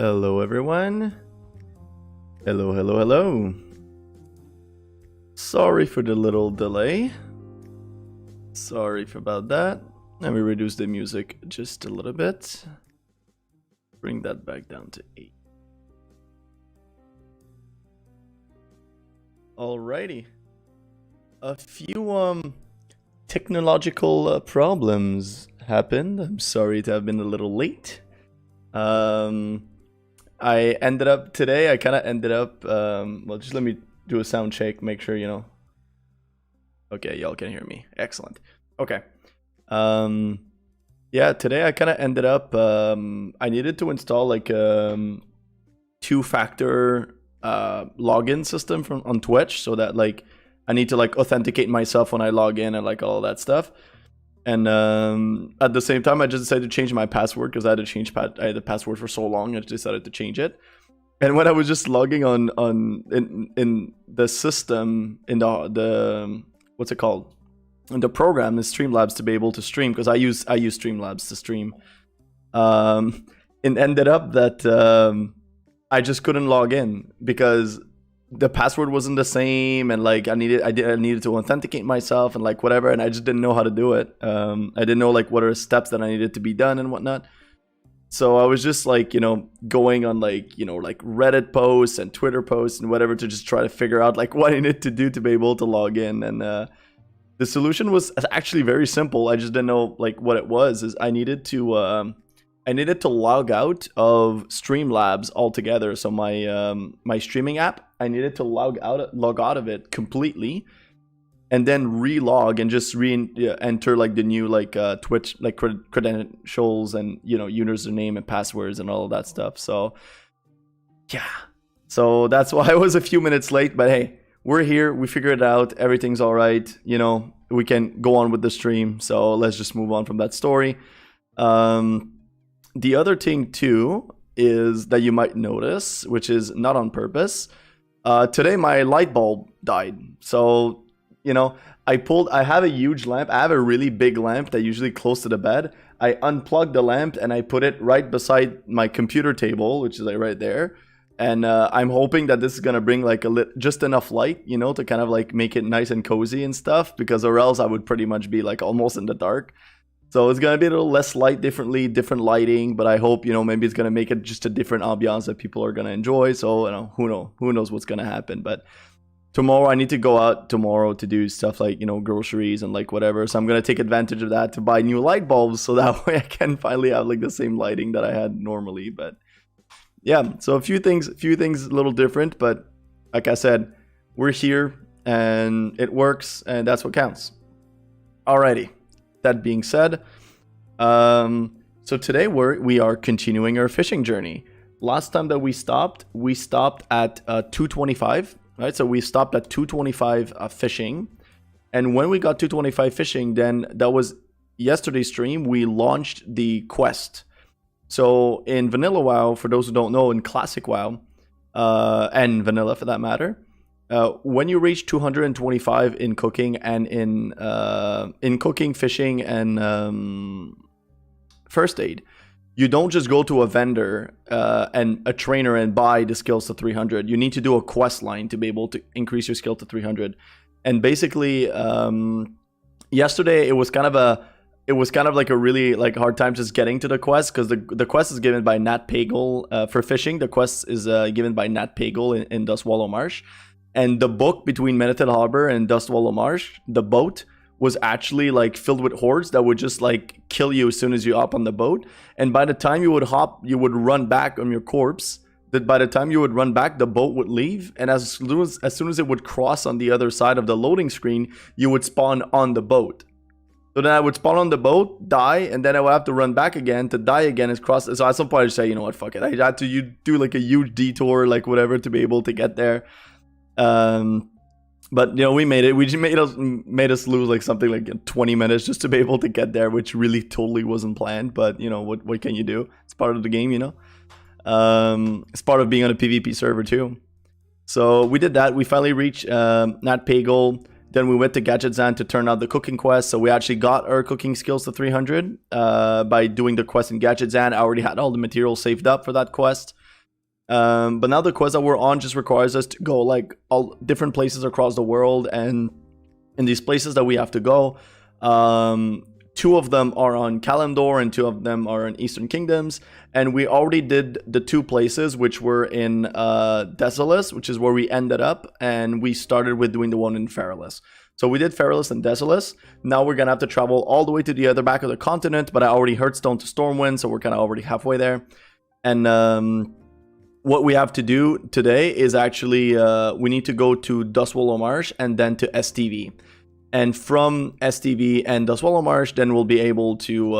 Hello, everyone. Hello, hello, hello. Sorry for the little delay. Sorry for about that. Let me reduce the music just a little bit. Bring that back down to 8. Alrighty. A few technological problems happened. I'm sorry to have been a little late. I ended up today, well, just let me do a sound check, make sure, Okay, y'all can hear me. Excellent. Okay. Yeah, today I kind of ended up, I needed to install like two-factor login system on Twitch, so that like I need to like authenticate myself when I log in and like all that stuff. And at the same time, I just decided to change my password because I had to change I had the password for so long. I just decided to change it. And when I was just logging in the system, in the what's it called? In the program is Streamlabs to be able to stream, because I use Streamlabs to stream. It ended up that I just couldn't log in because the password wasn't the same, and like I needed to authenticate myself and like whatever, and I just didn't know how to do it. I didn't know like what are steps that I needed to be done and whatnot. So I was just like, going on like, like Reddit posts and Twitter posts and whatever to just try to figure out like what I needed to do to be able to log in. And the solution was actually very simple. I just didn't know like what it was. Is I needed to log out of Streamlabs altogether. So my my streaming app, I needed to log out of it completely, and then relog and just enter like the new like Twitch like credentials and username and passwords and all of that stuff. So yeah, so that's why I was a few minutes late. But hey, we're here. We figured it out. Everything's all right. We can go on with the stream. So let's just move on from that story. The other thing too is that you might notice, which is not on purpose. Today my light bulb died. So, I have a huge lamp. I have a really big lamp that usually close to the bed. I unplugged the lamp and I put it right beside my computer table, which is like right there. And I'm hoping that this is gonna bring like just enough light, to kind of like make it nice and cozy and stuff, because or else I would pretty much be like almost in the dark. So it's going to be a little less light, different lighting, but I hope, maybe it's going to make it just a different ambiance that people are going to enjoy. So, who knows what's going to happen. But tomorrow, I need to go out tomorrow to do stuff like, groceries and like whatever. So I'm going to take advantage of that to buy new light bulbs, so that way I can finally have like the same lighting that I had normally. But yeah, so a few things a little different, but like I said, we're here and it works, and that's what counts. Alrighty. That being said, so today we are continuing our fishing journey. Last time that we stopped at 225, right? So we stopped at 225 fishing, and when we got 225 fishing, then that was yesterday's stream. We launched the quest. So in Vanilla WoW, for those who don't know, in Classic WoW, and Vanilla for that matter. When you reach 225 in cooking and in cooking, fishing, and first aid, you don't just go to a vendor and a trainer and buy the skills to 300. You need to do a quest line to be able to increase your skill to 300. And basically, yesterday it was kind of like a really like hard time just getting to the quest, because the quest is given by Nat Pagel for fishing. The quest is given by Nat Pagel in Dustwallow Marsh. And the book between Menethil Harbor and Dustwallow Marsh, the boat, was actually like filled with hordes that would just like kill you as soon as you hop on the boat. And by the time you would run back on your corpse. That by the time you would run back, the boat would leave. And as soon as it would cross on the other side of the loading screen, you would spawn on the boat. So then I would spawn on the boat, die, and then I would have to run back again to die again and cross. So at some point I say, you know what, fuck it. I had to do like a huge detour, like whatever, to be able to get there. But we made it. We just made us lose like something like 20 minutes just to be able to get there, which really totally wasn't planned. But what can you do? It's part of the game, It's part of being on a PvP server too. So we did that. We finally reached Nat Pagel. Then we went to Gadgetzan to turn out the cooking quest. So we actually got our cooking skills to 300 by doing the quest in Gadgetzan. I already had all the materials saved up for that quest. But now the quest that we're on just requires us to go like all different places across the world, and in these places that we have to go, 2 of them are on Kalimdor and 2 of them are in Eastern Kingdoms. And we already did the 2 places which were in Desolus, which is where we ended up, and we started with doing the one in Feralis. So we did Feralis and Desolus. Now we're gonna have to travel all the way to the other back of the continent, but I already Hearthstone to Stormwind, so we're kind of already halfway there. And what we have to do today is actually we need to go to Dustwallow Marsh and then to STV. And from STV and Dustwallow Marsh, then we'll be able to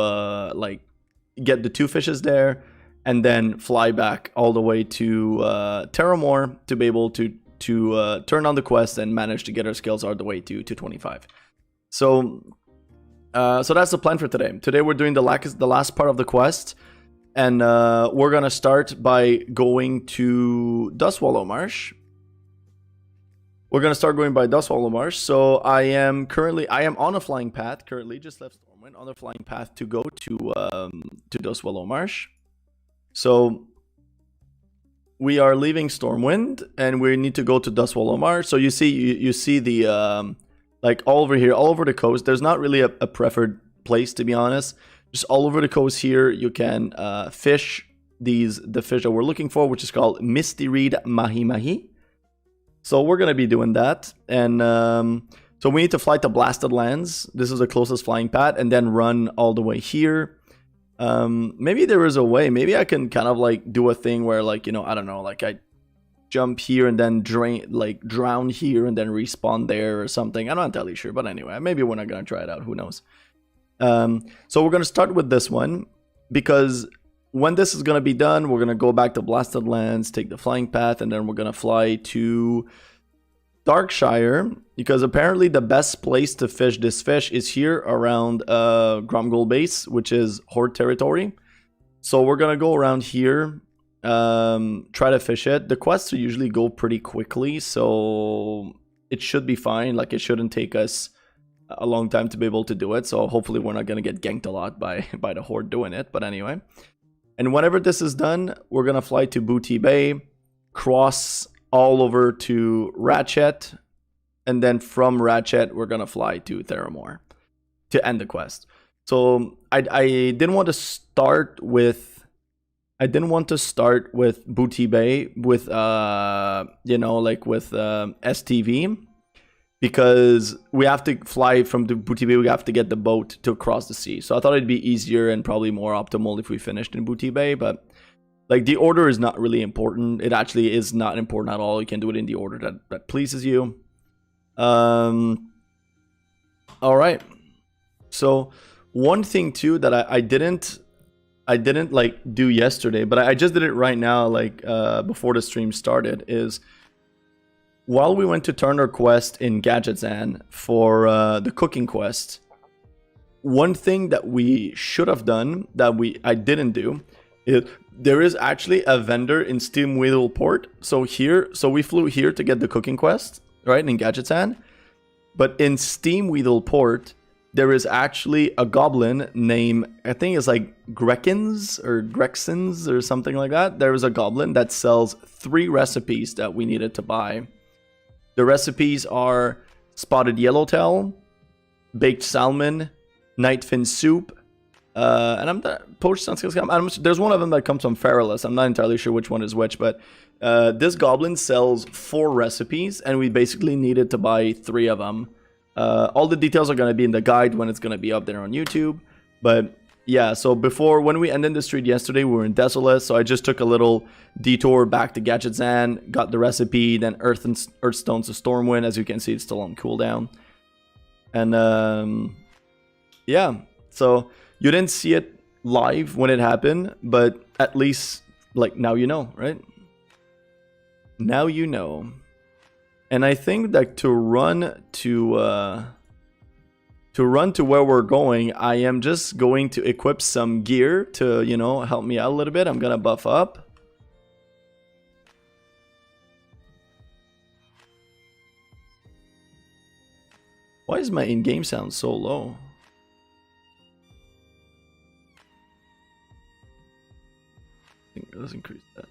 like get the 2 fishes there, and then fly back all the way to Terramore to be able to turn on the quest and manage to get our skills all the way to 25. So that's the plan for today. Today we're doing the last part of the quest, and we're gonna start by going to Dustwallow Marsh. We're gonna start going by Dustwallow Marsh. So I am on a flying path currently. Just left Stormwind on the flying path to go to Dustwallow Marsh. So we are leaving Stormwind and we need to go to Dustwallow Marsh. So you see the like all over the coast. There's not really a preferred place, to be honest. Just all over the coast here, you can fish the fish that we're looking for, which is called Misty Reed Mahi Mahi. So we're gonna be doing that, and so we need to fly to Blasted Lands. This is the closest flying path, and then run all the way here. Maybe there is a way. Maybe I can kind of like do a thing where, like, you know, I don't know, like I jump here and then drown here and then respawn there or something. I'm not entirely sure, but anyway, maybe we're not gonna try it out. Who knows? So we're gonna start with this one, because when this is going to be done, we're going to go back to Blasted Lands, take the flying path, and then we're going to fly to Darkshire, because apparently the best place to fish this fish is here around Gromgol Base, which is Horde territory. So we're going to go around here, try to fish it. The quests usually go pretty quickly, so it should be fine. Like, it shouldn't take us a long time to be able to do it. So hopefully we're not going to get ganked a lot by the Horde doing it. But anyway. And whenever this is done, we're going to fly to Booty Bay, cross all over to Ratchet, and then from Ratchet, we're going to fly to Theramore to end the quest. So I didn't want to start with Booty Bay with you know, like with STV, because we have to fly from the Booty Bay. We have to get the boat to cross the sea. So I thought it'd be easier and probably more optimal if we finished in Booty Bay. But like, the order is not really important. It actually is not important at all. You can do it in the order that pleases you. All right. So one thing too that I didn't like do yesterday, but I just did it right now, like before the stream started, is while we went to turn our quest in Gadgetzan for the cooking quest, one thing that we should have done that I didn't do is there is actually a vendor in Steamweedle Port. So we flew here to get the cooking quest, right, in Gadgetzan. But in Steamweedle Port, there is actually a goblin named, I think it's like Grekins or Grexins or something like that. There is a goblin that sells 3 recipes that we needed to buy. The recipes are spotted yellowtail, baked salmon, nightfin soup, and poached sunskills. There's one of them that comes from Feralis. I'm not entirely sure which one is which, but this goblin sells 4 recipes, and we basically needed to buy 3 of them. All the details are going to be in the guide when it's going to be up there on YouTube. But yeah, so when we ended the street yesterday, we were in Desolus, so I just took a little detour back to Gadgetzan, got the recipe, then Earthstones to Stormwind. As you can see, it's still on cooldown. And yeah, so you didn't see it live when it happened, but at least, like, now you know, right? Now you know. And I think that to run to where we're going, I am just going to equip some gear to, you know, help me out a little bit. I'm gonna buff up. Why is my in-game sound so low? I think let's increase that.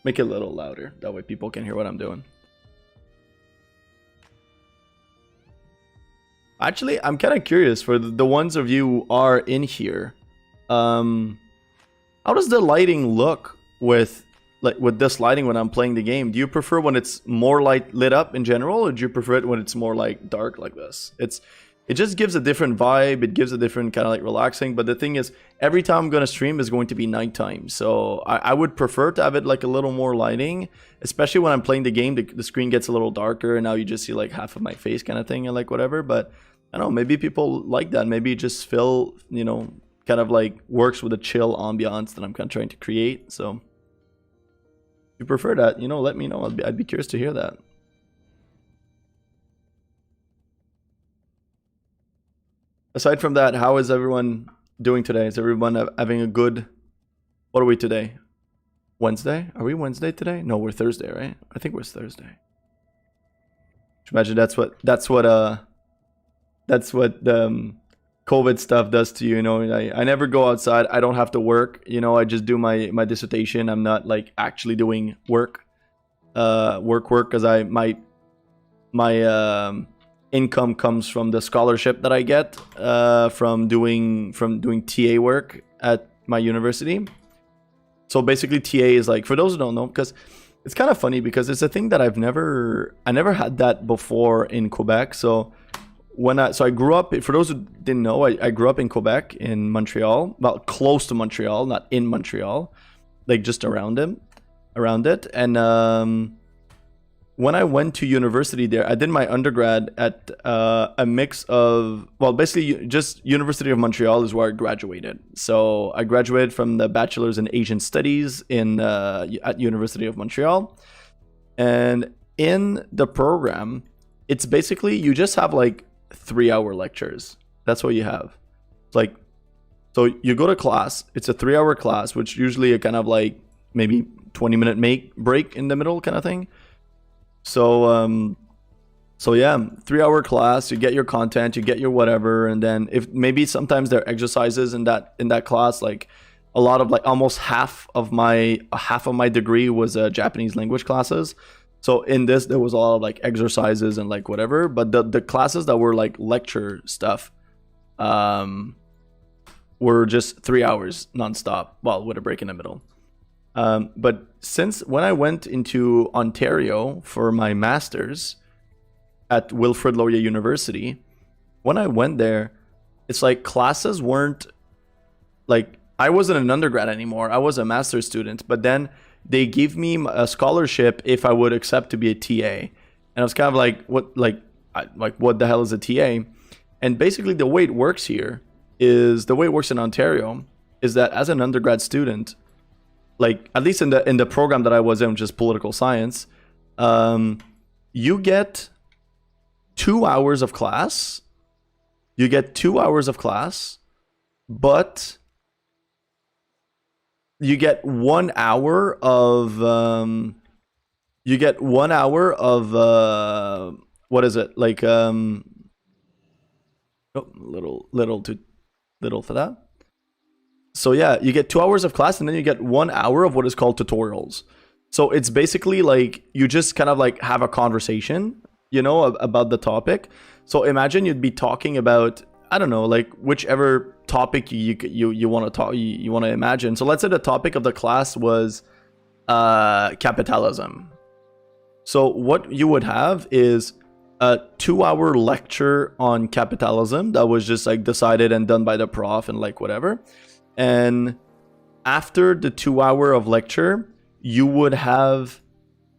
Make it a little louder. That way people can hear what I'm doing. Actually, I'm kind of curious for the ones of you who are in here. How does the lighting look with this lighting when I'm playing the game? Do you prefer when it's more lit up in general, or do you prefer it when it's more like dark like this? It just gives a different vibe. It gives a different kind of like relaxing. But the thing is, every time I'm gonna stream is going to be nighttime, so I would prefer to have it like a little more lighting, especially when I'm playing the game. The screen gets a little darker, and now you just see like half of my face kind of thing, and like whatever. But I don't know, maybe people like that. Maybe it just feel, you know, kind of like works with the chill ambiance that I'm kind of trying to create. So if you prefer that, you know, let me know. I'd be curious to hear that. Aside from that, how is everyone doing today? Is everyone having a good... What are we today? Wednesday? Are we Wednesday today? No, we're Thursday, right? I think we're Thursday. Imagine that's what the COVID stuff does to you. You know, I never go outside. I don't have to work. You know, I just do my dissertation. I'm not like actually doing work, because my income comes from the scholarship that I get from doing TA work at my university. So basically, TA is like, for those who don't know, because it's kind of funny because it's a thing that I never had that before in Quebec. So I grew up, for those who didn't know, I grew up in Quebec, in Montreal, well, close to Montreal, not in Montreal, like just around it. And when I went to university there, I did my undergrad at a mix of, well, basically just University of Montreal is where I graduated. So I graduated from the Bachelor's in Asian Studies at University of Montreal. And in the program, it's basically, you just have like 3-hour lectures. That's what you have. Like, so you go to class, it's a 3-hour class, which usually a kind of like maybe 20-minute break in the middle kind of thing. So yeah, 3-hour class, you get your content, you get your whatever, and then if maybe sometimes there are exercises in that class, like a lot of like almost half of my degree was Japanese language classes. So in this, there was a lot of like exercises and like whatever, but the classes that were like lecture stuff were just 3 hours nonstop, well, with a break in the middle. But since when I went into Ontario for my master's at Wilfrid Laurier University, when I went there, it's like classes weren't like, I wasn't an undergrad anymore. I was a master's student, but then they gave me a scholarship if I would accept to be a TA. And I was kind of like, what the hell is a TA? And basically the way it works here is, the way it works in Ontario is that as an undergrad student, like at least in the program that I was in, which is political science, you get 2 hours of class. You get 2 hours of class, but you get 1 hour of what is it, like little too little for that. So yeah, you get 2 hours of class, and then you get 1 hour of what is called tutorials. So it's basically like you just kind of like have a conversation, you know, about the topic. So imagine you'd be talking about, I don't know, like whichever topic you want to talk, you want to imagine. So let's say the topic of the class was capitalism. So what you would have is a 2-hour lecture on capitalism that was just like decided and done by the prof and like whatever. And after the 2 hour of lecture, you would have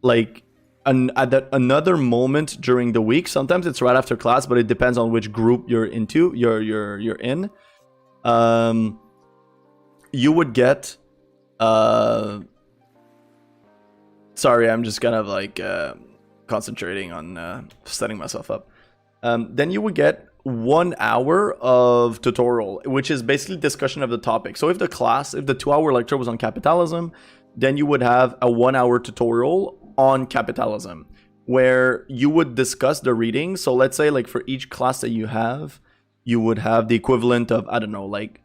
like another moment during the week. Sometimes it's right after class, but it depends on which group you're into. You're in. You would get. Sorry, I'm just kind of like concentrating on setting myself up. Then you would get 1 hour of tutorial, which is basically discussion of the topic. So if the 2-hour lecture was on capitalism, then you would have a 1 hour tutorial on capitalism where you would discuss the reading. So let's say like for each class that you would have the equivalent of, I don't know, like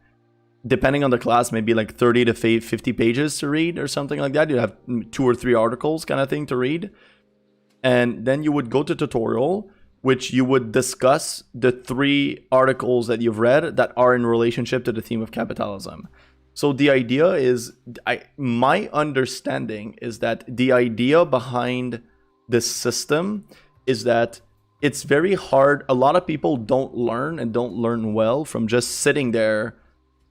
depending on the class, maybe like 30 to 50 pages to read or something like that. You have 2 or 3 articles kind of thing to read. And then you would go to tutorial, which you would discuss the 3 articles that you've read that are in relationship to the theme of capitalism. So the idea is, my understanding is that the idea behind this system is that it's very hard. A lot of people don't learn and don't learn well from just sitting there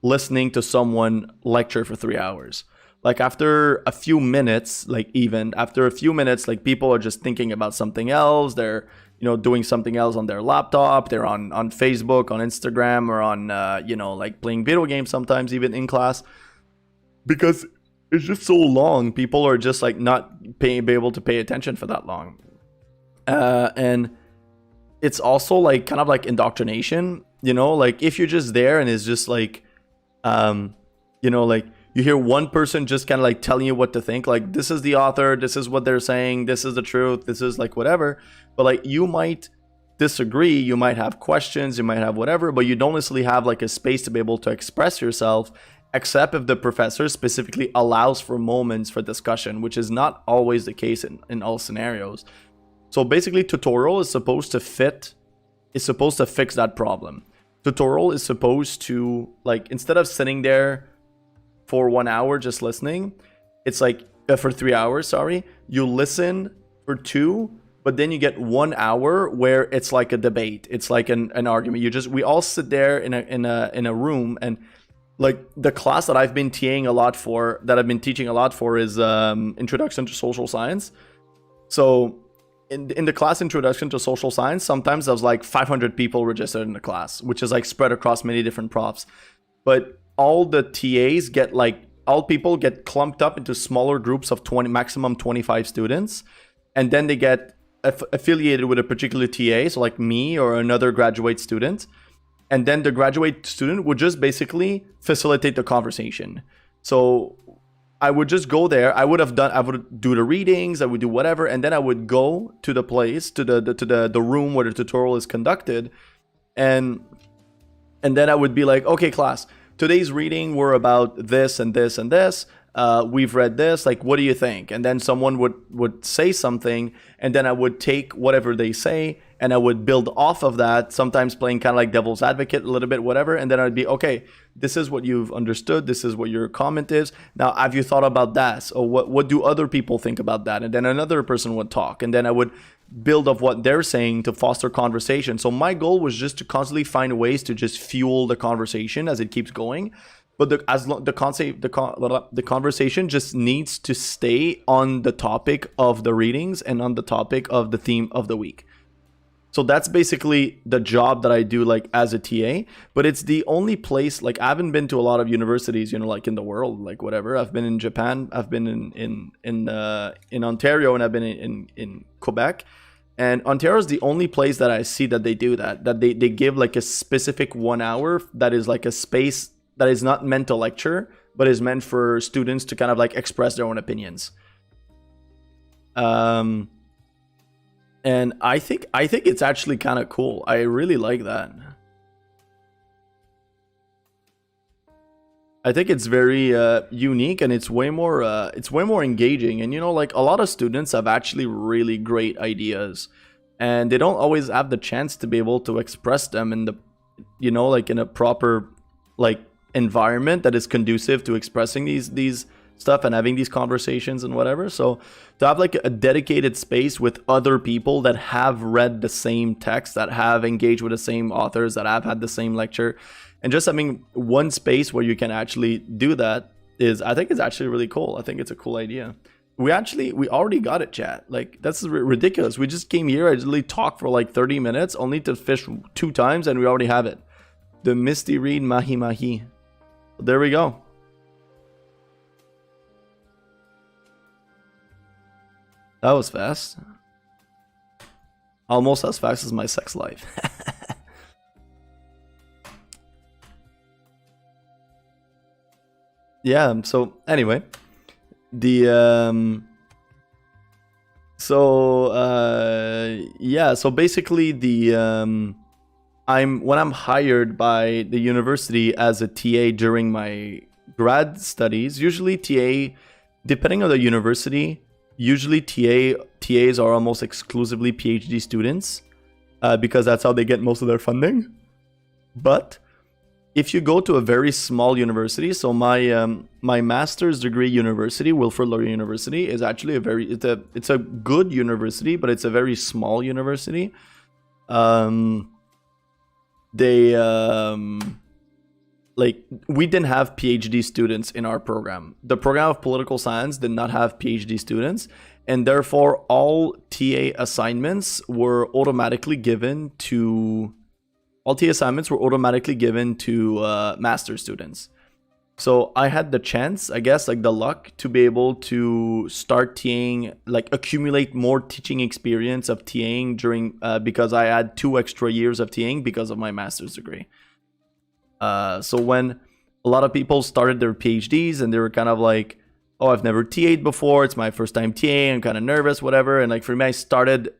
listening to someone lecture for 3 hours. Like after a few minutes, like people are just thinking about something else. They're, doing something else on their laptop. They're on Facebook, on Instagram, or on, like playing video games sometimes even in class. Because it's just so long. People are just like not be able to pay attention for that long. And it's also like kind of like indoctrination, like if you're just there and it's just like, like you hear one person just kind of like telling you what to think, like this is the author, this is what they're saying, this is the truth, this is like whatever. But like you might disagree, you might have questions, you might have whatever, but you don't necessarily have like a space to be able to express yourself, except if the professor specifically allows for moments for discussion, which is not always the case in all scenarios. So basically tutorial is supposed to fix that problem. Tutorial is supposed to, like, instead of sitting there for 1 hour just listening, it's like for 3 hours, sorry, you listen for 2, but then you get 1 hour where it's like a debate, it's like an argument. We all sit there in a room, and like the class that I've been teaching a lot for is Introduction to Social Science. So in the class Introduction to Social Science, sometimes there's like 500 people registered in the class, which is like spread across many different profs. But all the TAs all people get clumped up into smaller groups of 20, maximum 25 students. And then they get affiliated with a particular TA, so like me or another graduate student. And then the graduate student would just basically facilitate the conversation. So I would just go there. I would do the readings, I would do whatever, and then I would go to the place, to the room where the tutorial is conducted, and then I would be like, okay, class, today's reading were about this and this and this. We've read this, like, what do you think? And then someone would say something, and then I would take whatever they say and I would build off of that, sometimes playing kind of like devil's advocate a little bit, whatever. And then I'd be, okay, this is what you've understood, this is what your comment is. Now, have you thought about that? Or what do other people think about that? And then another person would talk, and then I would build off what they're saying to foster conversation. So my goal was just to constantly find ways to just fuel the conversation as it keeps going. But the conversation just needs to stay on the topic of the readings and on the topic of the theme of the week. So that's basically the job that I do, like, as a TA. But it's the only place, like, I haven't been to a lot of universities, like in the world, like whatever. I've been in Japan, I've been in Ontario, and I've been in Quebec. And Ontario is the only place that I see that they do that they give like a specific 1 hour that is like a space that is not meant to lecture, but is meant for students to kind of like express their own opinions. And I think it's actually kind of cool. I really like that. I think it's very unique, and it's way more engaging. And like a lot of students have actually really great ideas, and they don't always have the chance to be able to express them in the, like in a proper like environment that is conducive to expressing these stuff and having these conversations and whatever. So to have like a dedicated space with other people that have read the same text, that have engaged with the same authors, that have had the same lecture, and just having one space where you can actually do that I think it's actually really cool. I think it's a cool idea. We already got it, chat. Like, that's ridiculous. We just came here, I literally talked for like 30 minutes, only to fish 2 times, and we already have it. The Misty Reed Mahi Mahi. There we go. That was fast. Almost as fast as my sex life. Yeah, so anyway, so basically when I'm hired by the university as a TA during my grad studies, usually TA, depending on the university, usually TAs are almost exclusively PhD students, because that's how they get most of their funding. But if you go to a very small university, so my master's degree university, Wilfrid Laurier University, is actually it's a good university, but it's a very small university. They like, we didn't have PhD students in our program. The program of political science did not have PhD students, and therefore all TA assignments were automatically given to master students. So I had the chance, I guess, like the luck, to be able to start TAing, like accumulate more teaching experience of TAing during, because I had 2 extra years of TAing because of my master's degree. So when a lot of people started their PhDs and they were kind of like, oh, I've never TA'd before, it's my first time TAing, I'm kind of nervous, whatever. And like for me, I started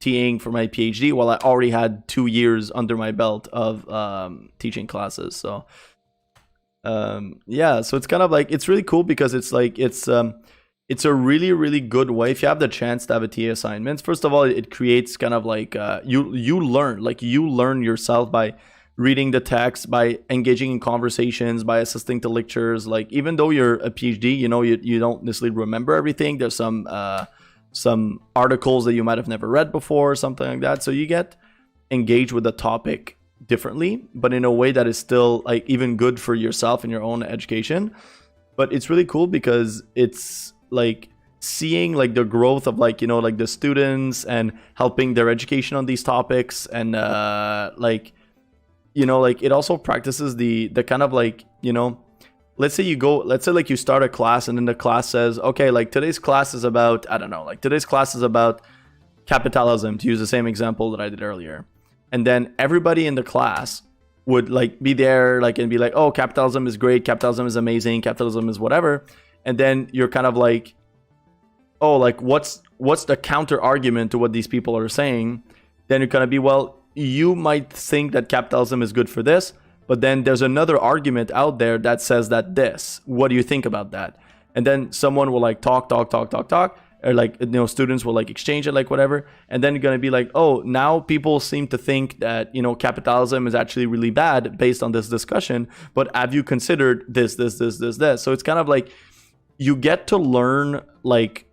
TAing for my PhD while I already had 2 years under my belt of teaching classes. So yeah, so it's kind of like, it's really cool because it's like, it's a really, really good way, if you have the chance to have a TA assignments. First of all, it creates kind of like, you learn yourself by reading the text, by engaging in conversations, by assisting to lectures. Like, even though you're a PhD, you know, you don't necessarily remember everything. There's some articles that you might have never read before, something like that. So you get engaged with the topic differently, but in a way that is still like even good for yourself and your own education. But it's really cool because it's like seeing like the growth of, like, you know, like the students and helping their education on these topics. And like, you know, like it also practices the kind of like, you know, let's say like you start a class and then the class says, okay, like today's class is about, I don't know, like today's class is about capitalism, to use the same example that I did earlier. And then everybody in the class would like be there, like, and be like, oh, capitalism is great, capitalism is amazing, capitalism is whatever. And then you're kind of like, oh, like what's the counter argument to what these people are saying? Then you're gonna be, well, you might think that capitalism is good for this, but then there's another argument out there that says that this. What do you think about that? And then someone will like talk, or like, you know, students will like exchange it, like whatever. And then you're gonna be like, oh, now people seem to think that, you know, capitalism is actually really bad based on this discussion. But have you considered this? So it's kind of like you get to learn like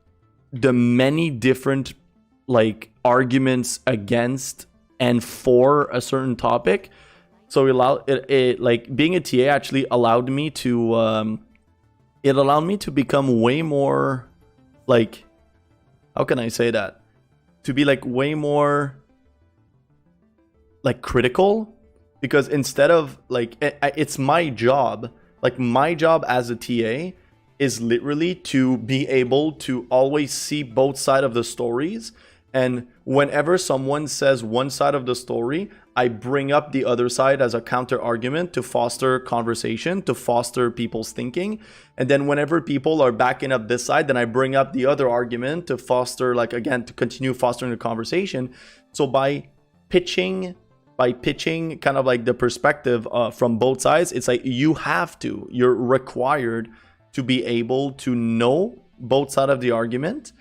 the many different like arguments against and for a certain topic. So it like being a TA actually allowed me to become way more like, how can I say that? To be like way more like critical, because instead of like, it's my job, like my job as a TA is literally to be able to always see both sides of the stories. And whenever someone says one side of the story, I bring up the other side as a counter argument to foster conversation, to foster people's thinking. And then whenever people are backing up this side, then I bring up the other argument to foster, like, again, to continue fostering the conversation. So by pitching kind of like the perspective from both sides, it's like you're required to be able to know both sides of the argument.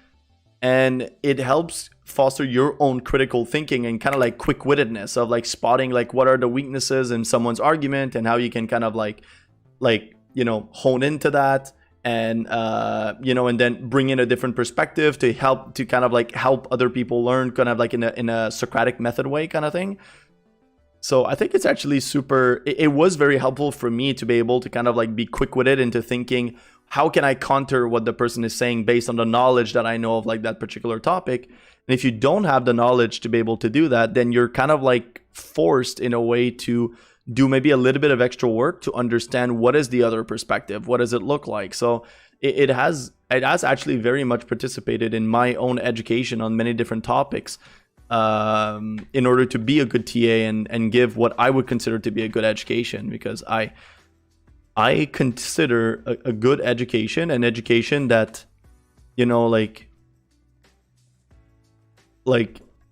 And it helps foster your own critical thinking and kind of like quick-wittedness of like spotting like what are the weaknesses in someone's argument and how you can kind of like, you know, hone into that. And, you know, and then bring in a different perspective to kind of like help other people learn, kind of like in a Socratic method way kind of thing. So I think it's actually it was very helpful for me to be able to kind of like be quick-witted into thinking, how can I counter what the person is saying based on the knowledge that I know of like that particular topic? And if you don't have the knowledge to be able to do that, then you're kind of like forced in a way to do maybe a little bit of extra work to understand what is the other perspective, what does it look like. So it has actually very much participated in my own education on many different topics, in order to be a good TA and give what I would consider to be a good education, because I consider a good education an education that, you know, like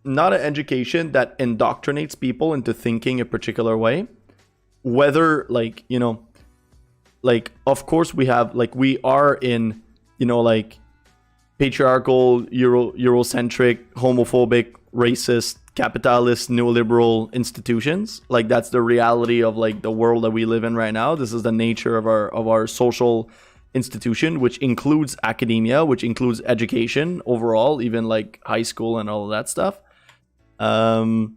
not an education that indoctrinates people into thinking a particular way. Whether, like, you know, like, of course we have, like, we are in, you know, like, patriarchal, Eurocentric, homophobic, racist, capitalist, neoliberal institutions. Like, that's the reality of, like, the world that we live in right now. This is the nature of our social institution, which includes academia, which includes education overall, even like high school and all of that stuff. And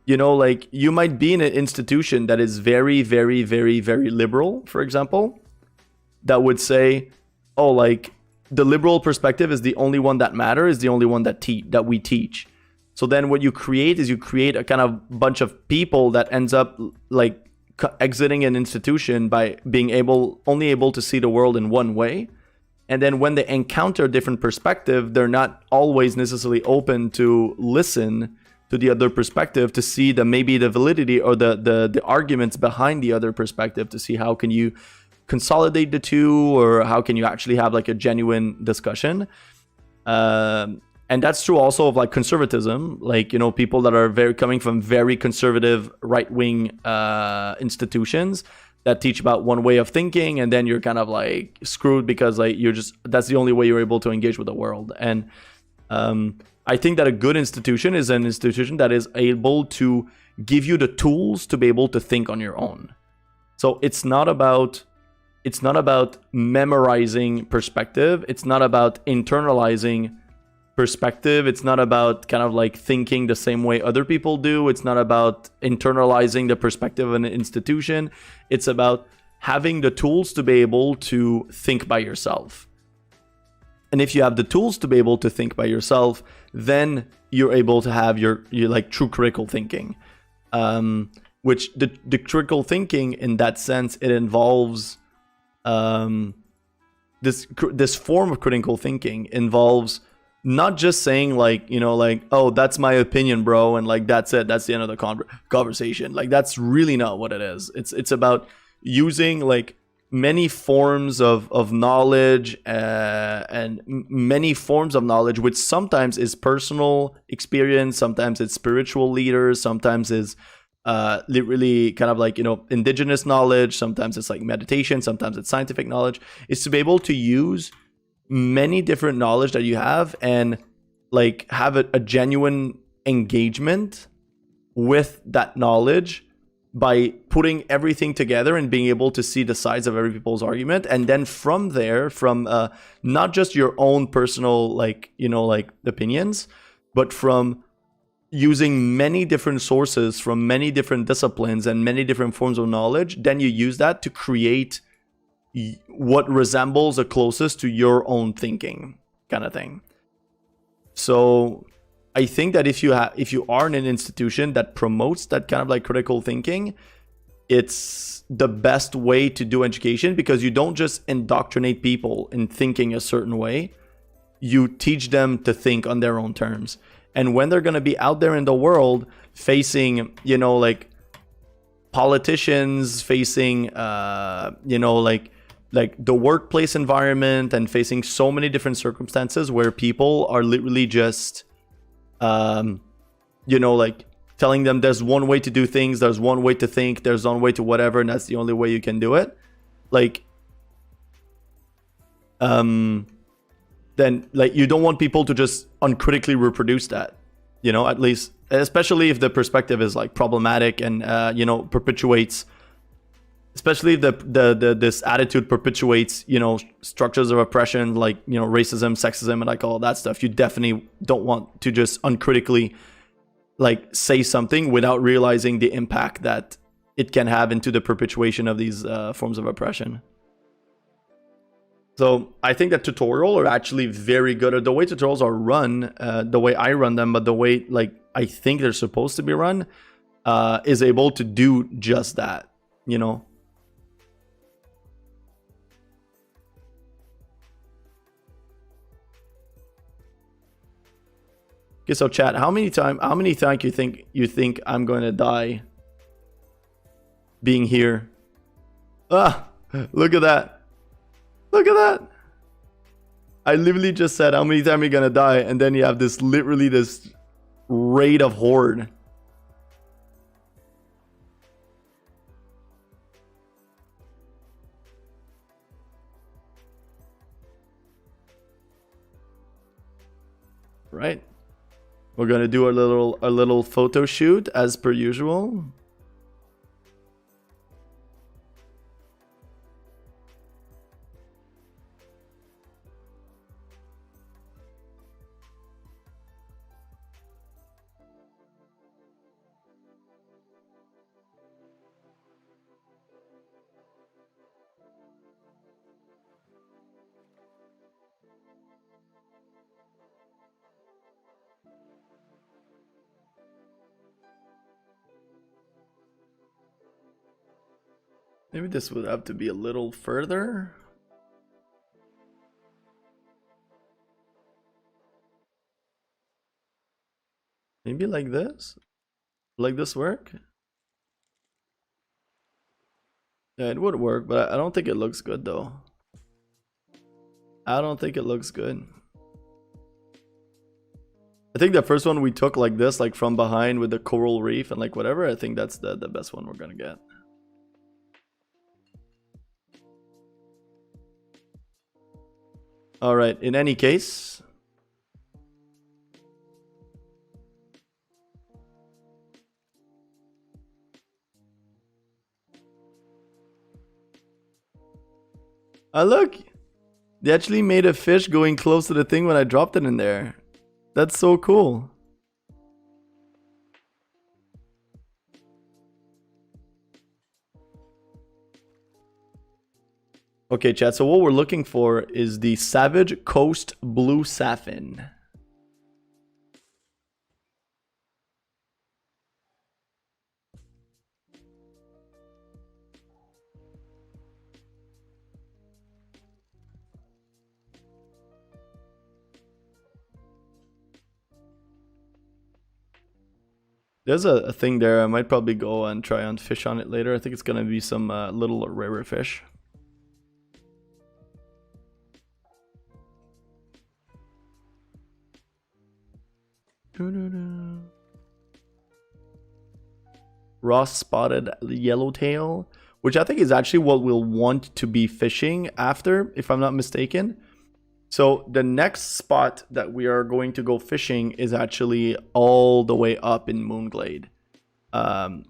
you know, like, you might be in an institution that is very, very, very, very liberal, for example, that would say, oh, like, the liberal perspective is the only one that matters, is the only one that we teach. So then what you create is you create a kind of bunch of people that ends up like exiting an institution by being only able to see the world in one way. And then when they encounter a different perspective, they're not always necessarily open to listen to the other perspective, to see maybe the validity or the arguments behind the other perspective, to see how can you consolidate the two, or how can you actually have like a genuine discussion. And that's true also of like conservatism, like, you know, people that are coming from very conservative right-wing institutions that teach about one way of thinking, and then you're kind of like screwed because like that's the only way you're able to engage with the world. And I think that a good institution is an institution that is able to give you the tools to be able to think on your own. So it's not about memorizing perspective. It's not about internalizing perspective. It's not about kind of like thinking the same way other people do. It's not about internalizing the perspective of an institution. It's about having the tools to be able to think by yourself. And if you have the tools to be able to think by yourself, then you're able to have your like true critical thinking. Which the critical thinking in that sense, it involves this form of critical thinking involves not just saying like, you know, like, oh, that's my opinion, bro, and like that's it, that's the end of the conversation. Like, that's really not what it is. It's about using like many forms of knowledge and many forms of knowledge, which sometimes is personal experience, sometimes it's spiritual leaders, sometimes is literally kind of like, you know, indigenous knowledge, sometimes it's like meditation, sometimes it's scientific knowledge. Is to be able to use many different knowledge that you have and like have a genuine engagement with that knowledge by putting everything together and being able to see the sides of every people's argument. And then from there, from not just your own personal, like, you know, like opinions, but from using many different sources from many different disciplines and many different forms of knowledge, then you use that to create what resembles the closest to your own thinking kind of thing. So I think that if you are in an institution that promotes that kind of like critical thinking, it's the best way to do education, because you don't just indoctrinate people in thinking a certain way, you teach them to think on their own terms. And when they're going to be out there in the world facing, you know, like politicians, facing, you know, like the workplace environment, and facing so many different circumstances where people are literally just, you know, like telling them there's one way to do things, there's one way to think, there's one way to whatever, and that's the only way you can do it. Like, then like you don't want people to just uncritically reproduce that, you know, at least, especially if the perspective is like problematic and you know, perpetuates, especially if this attitude perpetuates, you know, structures of oppression like, you know, racism, sexism, and like all that stuff. You definitely don't want to just uncritically like say something without realizing the impact that it can have into the perpetuation of these forms of oppression. So I think that tutorials are actually very good at the way tutorials are run, the way I run them, but the way like I think they're supposed to be run is able to do just that, you know. Okay, so chat, how many times you think I'm going to die being here? Ah, look at that. Look at that. I literally just said how many times you're gonna die, and then you have this literally this raid of horde. Right. We're gonna do a little photo shoot as per usual. Maybe this would have to be a little further. Maybe like this? Like this work? Yeah, it would work, but I don't think it looks good though. I don't think it looks good. I think the first one we took like this, like from behind with the coral reef and like whatever, I think that's the best one we're gonna get. All right, in any case. Look, they actually made a fish going close to the thing when I dropped it in there. That's so cool. Okay, chat, so what we're looking for is the Savage Coast Blue Saffin. There's a thing there. I might probably go and try and fish on it later. I think it's gonna be some little rarer fish. Ross spotted yellowtail, which I think is actually what we'll want to be fishing after, if I'm not mistaken. So the next spot that we are going to go fishing is actually all the way up in Moonglade.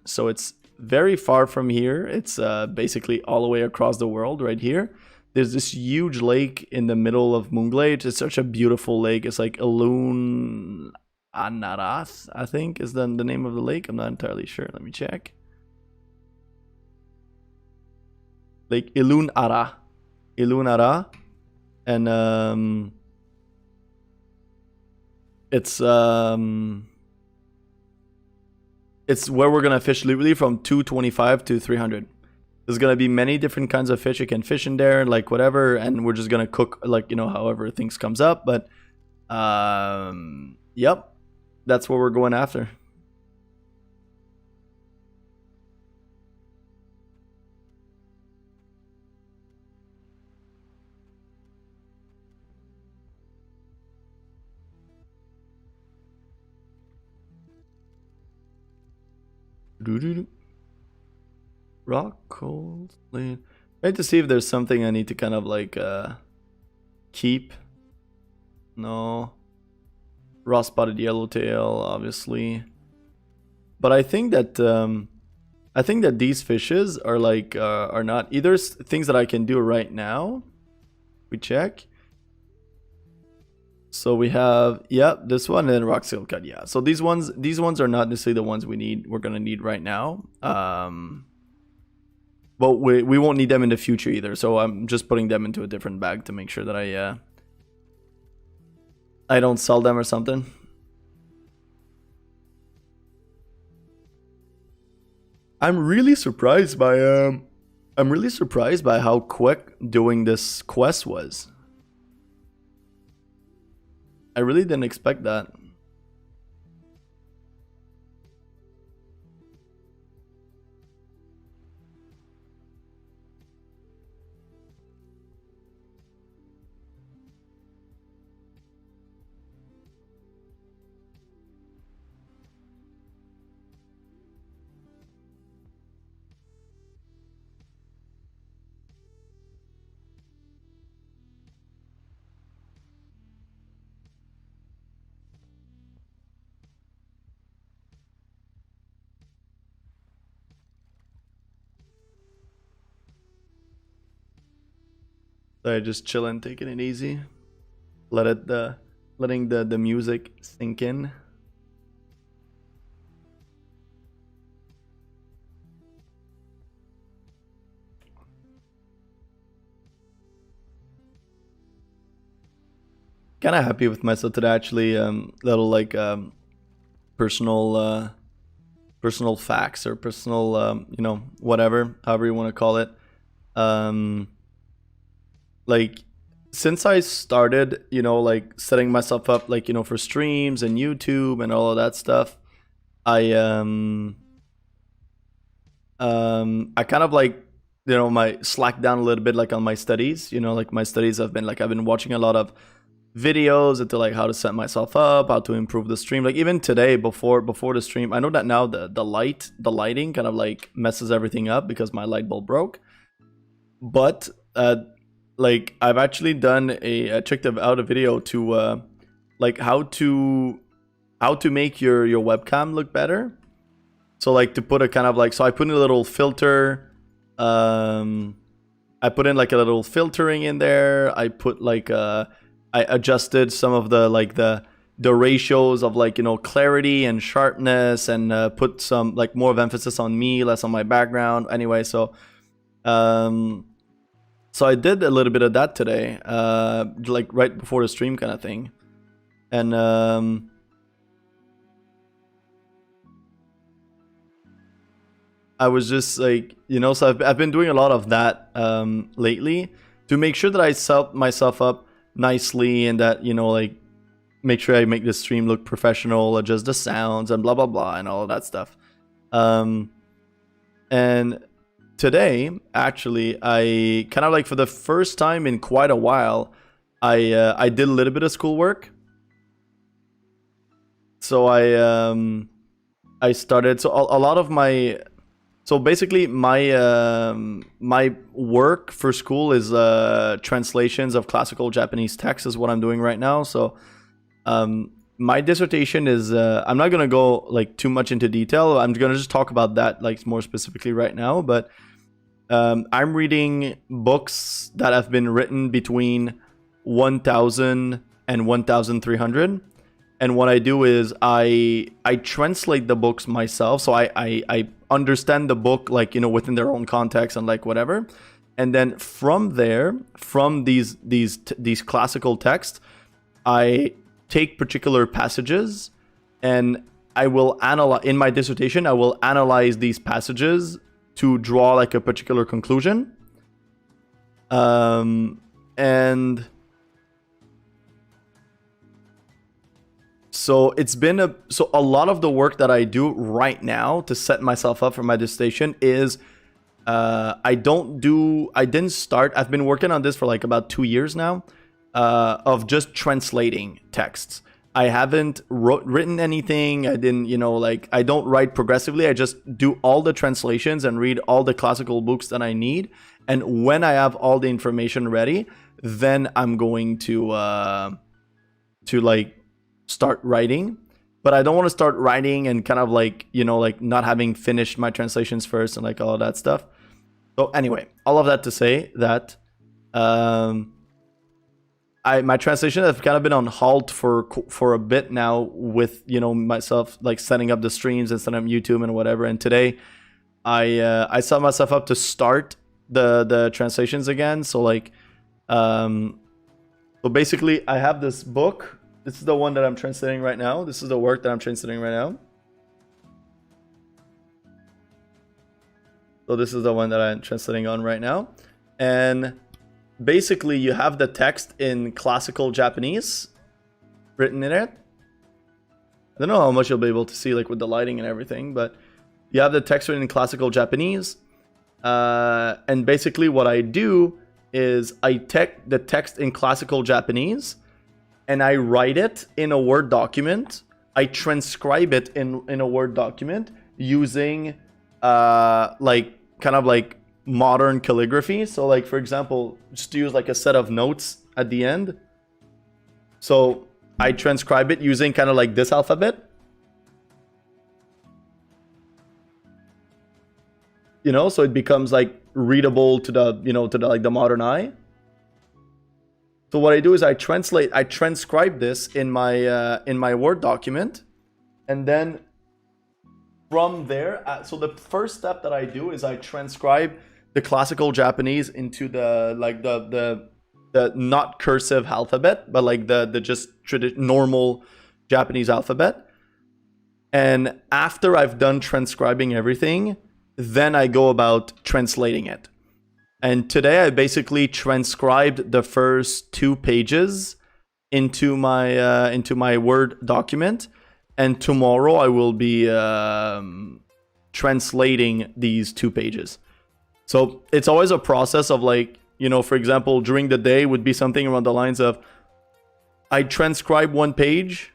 So it's very far from here. It's basically all the way across the world right here. There's this huge lake in the middle of Moonglade. It's such a beautiful lake. It's like Ilun Anarath, I think is the name of the lake. I'm not entirely sure. Let me check. Lake Ilun Ara. Ilun Ara. And it's where we're gonna fish literally from 225 to 300. There's gonna be many different kinds of fish you can fish in there, like whatever, and we're just gonna cook like, you know, however things comes up. But yep, that's what we're going after. Rock, cold, land. Trying to see if there's something I need to kind of like keep. No. Raw spotted yellowtail, obviously. But I think that these fishes are like are not either things that I can do right now. We check. So we have, yep, this one and rock seal cut, yeah. So these ones are not necessarily the ones we're gonna need right now. But we won't need them in the future either. So I'm just putting them into a different bag to make sure that I don't sell them or something. I'm really surprised by how quick doing this quest was. I really didn't expect that. So I just chilling, taking it easy. Letting the music sink in. Kind of happy with myself today, actually. Little like personal personal facts or personal you know, whatever, however you want to call it. Like since I started, you know, like setting myself up, like, you know, for streams and YouTube and all of that stuff, I kind of like, you know, my slacked down a little bit, like on my studies. You know, like my studies have been like, I've been watching a lot of videos into like how to set myself up, how to improve the stream. Like even today, before the stream, I know that now the lighting kind of like messes everything up because my light bulb broke. But like I've actually done I checked out a video to like how to make your webcam look better. So like to put a kind of like, so I put in a little filter. I put in like a little filtering in there. I put like I adjusted some of the like the ratios of like, you know, clarity and sharpness, and put some like more of emphasis on me, less on my background. Anyway, so so I did a little bit of that today, like right before the stream kind of thing. And I was just like, you know, so I've been doing a lot of that lately to make sure that I set myself up nicely, and that, you know, like make sure I make the stream look professional, adjust the sounds and blah blah blah and all of that stuff. And today, actually, I kind of like for the first time in quite a while, I did a little bit of schoolwork. So I started, so a lot of my, so basically my my work for school is translations of classical Japanese texts is what I'm doing right now. So my dissertation is I'm not gonna go like too much into detail. I'm gonna just talk about that like more specifically right now. But I'm reading books that have been written between 1000 and 1300. And what I do is I translate the books myself. So I understand the book, like, you know, within their own context and like whatever. And then from there, from these classical texts, I take particular passages and I will analyze, in my dissertation, I will analyze these passages to draw like a particular conclusion. And so it's been a lot of the work that I do right now to set myself up for my dissertation is I've been working on this for like about 2 years now, of just translating texts. I haven't written anything. I didn't, you know, like I don't write progressively. I just do all the translations and read all the classical books that I need. And when I have all the information ready, then I'm going to like start writing. But I don't want to start writing and kind of like, you know, like not having finished my translations first and like all of that stuff. So anyway, all of that to say that my translation has kind of been on halt for a bit now, with, you know, myself like setting up the streams and setting up YouTube and whatever. And today I set myself up to start the translations again. So like so basically I have this book. This is the one that I'm translating right now. This is the work that I'm translating right now. So this is the one that I'm translating on right now. And basically you have the text in classical Japanese written in it. I don't know how much you'll be able to see like with the lighting and everything, but you have the text written in classical Japanese. And basically what I do is I take the text in classical Japanese and I write it in a Word document. I transcribe it in a Word document using like kind of like modern calligraphy. So like, for example, just to use like a set of notes at the end. So I transcribe it using kind of like this alphabet. You know, so it becomes like readable to the, you know, to the like the modern eye. So what I do is I transcribe this in my Word document, and then from there, so the first step that I do is I transcribe the classical Japanese into the not cursive alphabet, but like the just normal Japanese alphabet. And after I've done transcribing everything, then I go about translating it. And today I basically transcribed the first 2 pages into my Word document, and tomorrow I will be translating these 2 pages. So it's always a process of like, you know, for example, during the day would be something around the lines of I transcribe 1 page,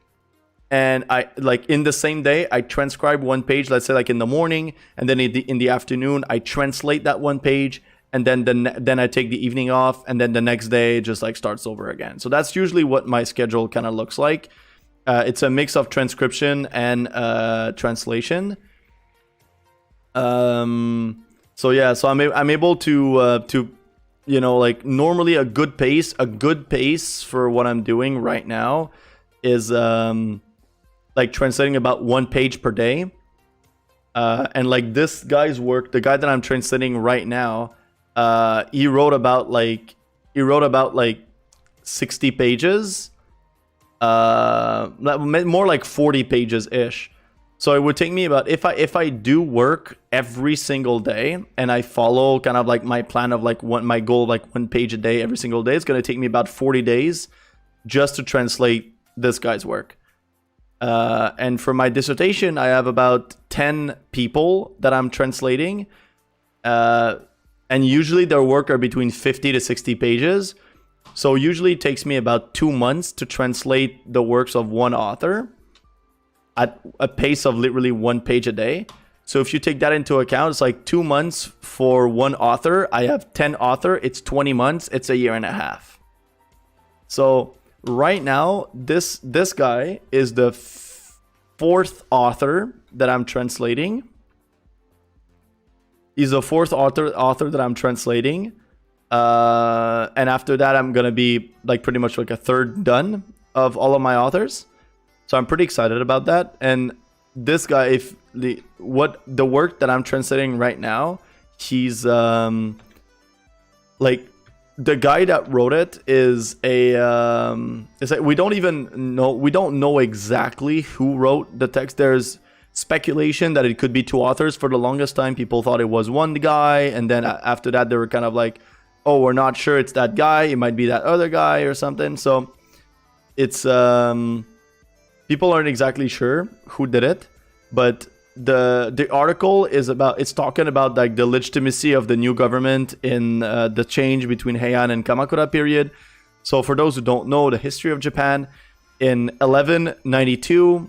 and I like in the same day I transcribe 1 page, let's say like in the morning, and then in the afternoon I translate that 1 page. And then I take the evening off, and then the next day just like starts over again. So that's usually what my schedule kind of looks like. It's a mix of transcription and translation. So yeah, so I'm able to you know, like normally a good pace for what I'm doing right now is like translating about 1 page per day. And like this guy's work, the guy that I'm translating right now, he wrote about like 60 pages, more like 40 pages ish. So it would take me about, if I do work every single day and I follow kind of like my plan of like my goal, like 1 page a day every single day, it's going to take me about 40 days just to translate this guy's work. And for my dissertation, I have about 10 people that I'm translating. And usually their work are between 50 to 60 pages. So usually it takes me about 2 months to translate the works of one author at a pace of literally 1 page a day. So if you take that into account, it's like 2 months for one author. I have 10 authors. It's 20 months. It's a year and a half. So right now, this guy is the 4th author that I'm translating. He's the 4th author that I'm translating. And after that, I'm going to be like pretty much like a third done of all of my authors. So I'm pretty excited about that. And this guy, the work that I'm translating right now, he's like the guy that wrote it is it's like we don't know exactly who wrote the text. There's speculation that it could be 2 authors. For the longest time, people thought it was one guy, and then after that they were kind of like, oh, we're not sure it's that guy, it might be that other guy or something. So it's people aren't exactly sure who did it, but the article it's talking about like the legitimacy of the new government in the change between Heian and Kamakura period. So for those who don't know the history of Japan, in 1192,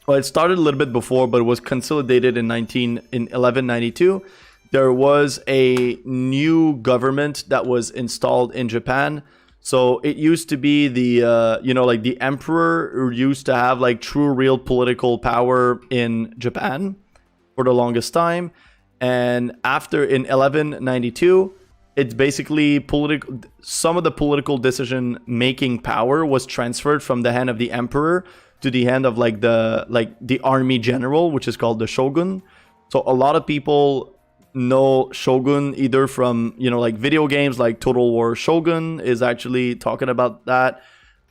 well, it started a little bit before, but it was consolidated in 1192. There was a new government that was installed in Japan. So it used to be the like the emperor who used to have like true real political power in Japan for the longest time. And after in 1192, it's basically some of the political decision making power was transferred from the hand of the emperor to the hand of like the army general, which is called the shogun. So a lot of people know shogun either from like video games, like Total War Shogun is actually talking about that,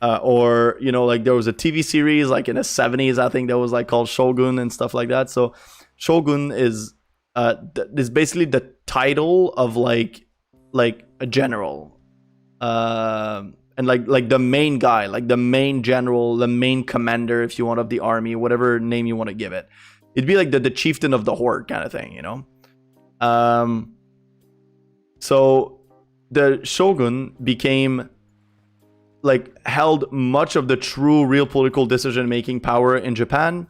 or like there was a TV series like in the 70s, I think, that was like called Shogun and stuff like that. So shogun is basically the title of like a general, and like the main guy, like the main general, the main commander, if you want, of the army, whatever name you want to give it. It'd be like the chieftain of the horde kind of thing, So the shogun became like held much of the true real political decision making power in Japan,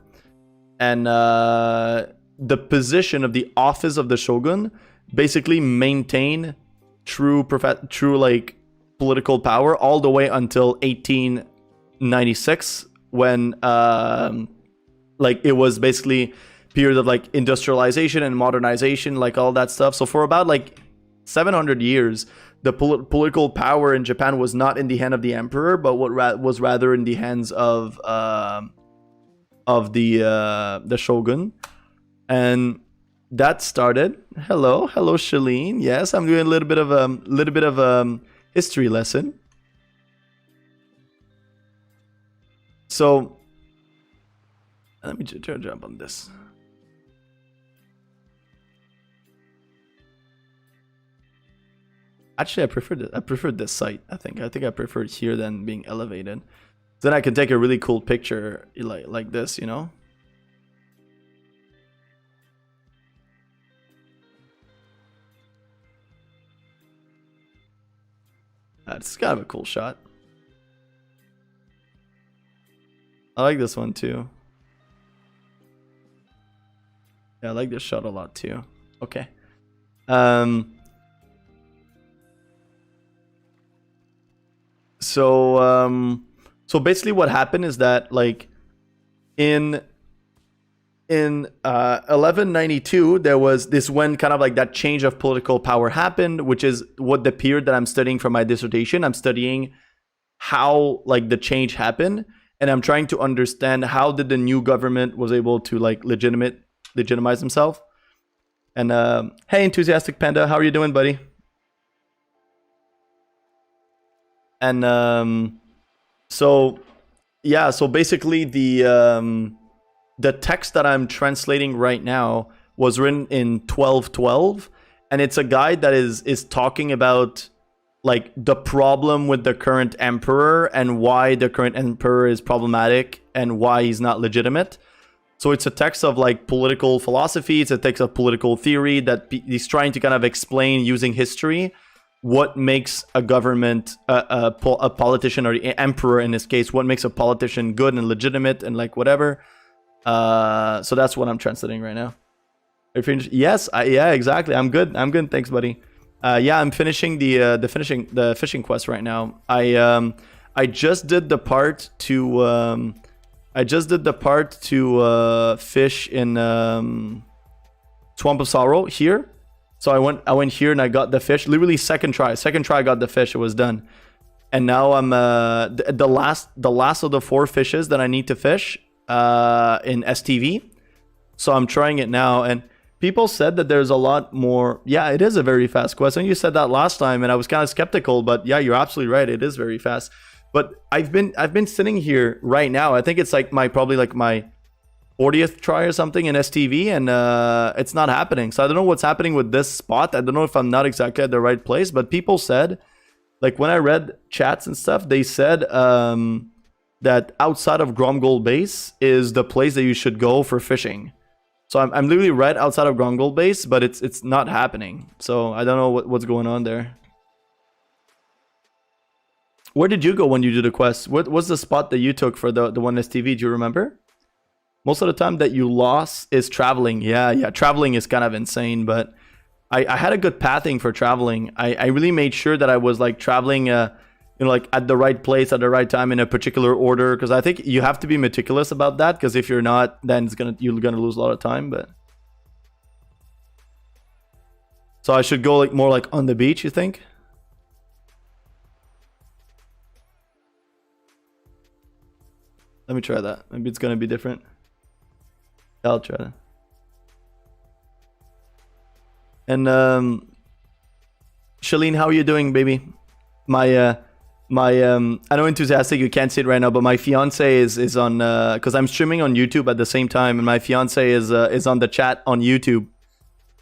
and the position of the office of the shogun basically maintained true like political power all the way until 1896, when like it was basically period of like industrialization and modernization, like all that stuff. So for about like 700 years, the political power in Japan was not in the hand of the emperor, but what was rather in the hands of the shogun, and that started. Hello, Shalene. Yes, I'm doing a little bit of history lesson. So let me jump on this. Actually, I prefer this site. I think I prefer it here than being elevated. Then I can take a really cool picture like this, you know. It's kind of a cool shot. I like this one too. Yeah, I like this shot a lot too. Okay. So basically what happened is that, like, in 1192 there was this, when kind of like that change of political power happened, which is what the period that I'm studying for my dissertation. I'm studying how, like, the change happened, and I'm trying to understand how did the new government was able to, like, legitimize himself. And hey, Enthusiastic Panda, how are you doing, buddy? And so yeah, so basically the text that I'm translating right now was written in 1212, and it's a guide that is talking about, like, the problem with the current emperor and why the current emperor is problematic and why he's not legitimate. So it's a text of, like, political philosophy. It's a text of political theory that he's trying to kind of explain using history what makes a government, a politician, or the emperor in this case, what makes a politician good and legitimate and, like, whatever. So that's what I'm translating right now. If you're yes, yeah, exactly. I'm good. Thanks, buddy. Yeah, I'm finishing the fishing quest right now. I just did the part to fish in Swamp of Sorrow here. So I went here and I got the fish. Literally second try I got the fish. It was done. And now I'm the last of the 4 fishes that I need to fish in STV. So I'm trying it now, and people said that there's a lot more. Yeah, it is a very fast quest. And you said that last time, and I was kind of skeptical, but yeah, you're absolutely right. It is very fast. But I've been sitting here right now. I think it's like probably my 40th try or something in STV, and it's not happening. So I don't know what's happening with this spot. I don't know if I'm not exactly at the right place, but people said, like, when I read chats and stuff, they said that outside of Gromgold Base is the place that you should go for fishing. So I'm literally right outside of Gromgold Base, but it's not happening. So I don't know what's going on there. Where did you go when you did the quest? What's the spot that you took for the one STV? Do you remember? Most of the time that you lost is traveling. Yeah, traveling is kind of insane, but I had a good pathing for traveling. I really made sure that I was, like, traveling, like, at the right place at the right time in a particular order, because I think you have to be meticulous about that, because if you're not, then you're gonna lose a lot of time. But so I should go, like, more like on the beach, you think? Let me try that. Maybe it's gonna be different. I'll try that. And Shalene, how are you doing, baby? I know Enthusiastic, you can't see it right now, but my fiance is on, because I'm streaming on YouTube at the same time, and my fiance is on the chat on YouTube.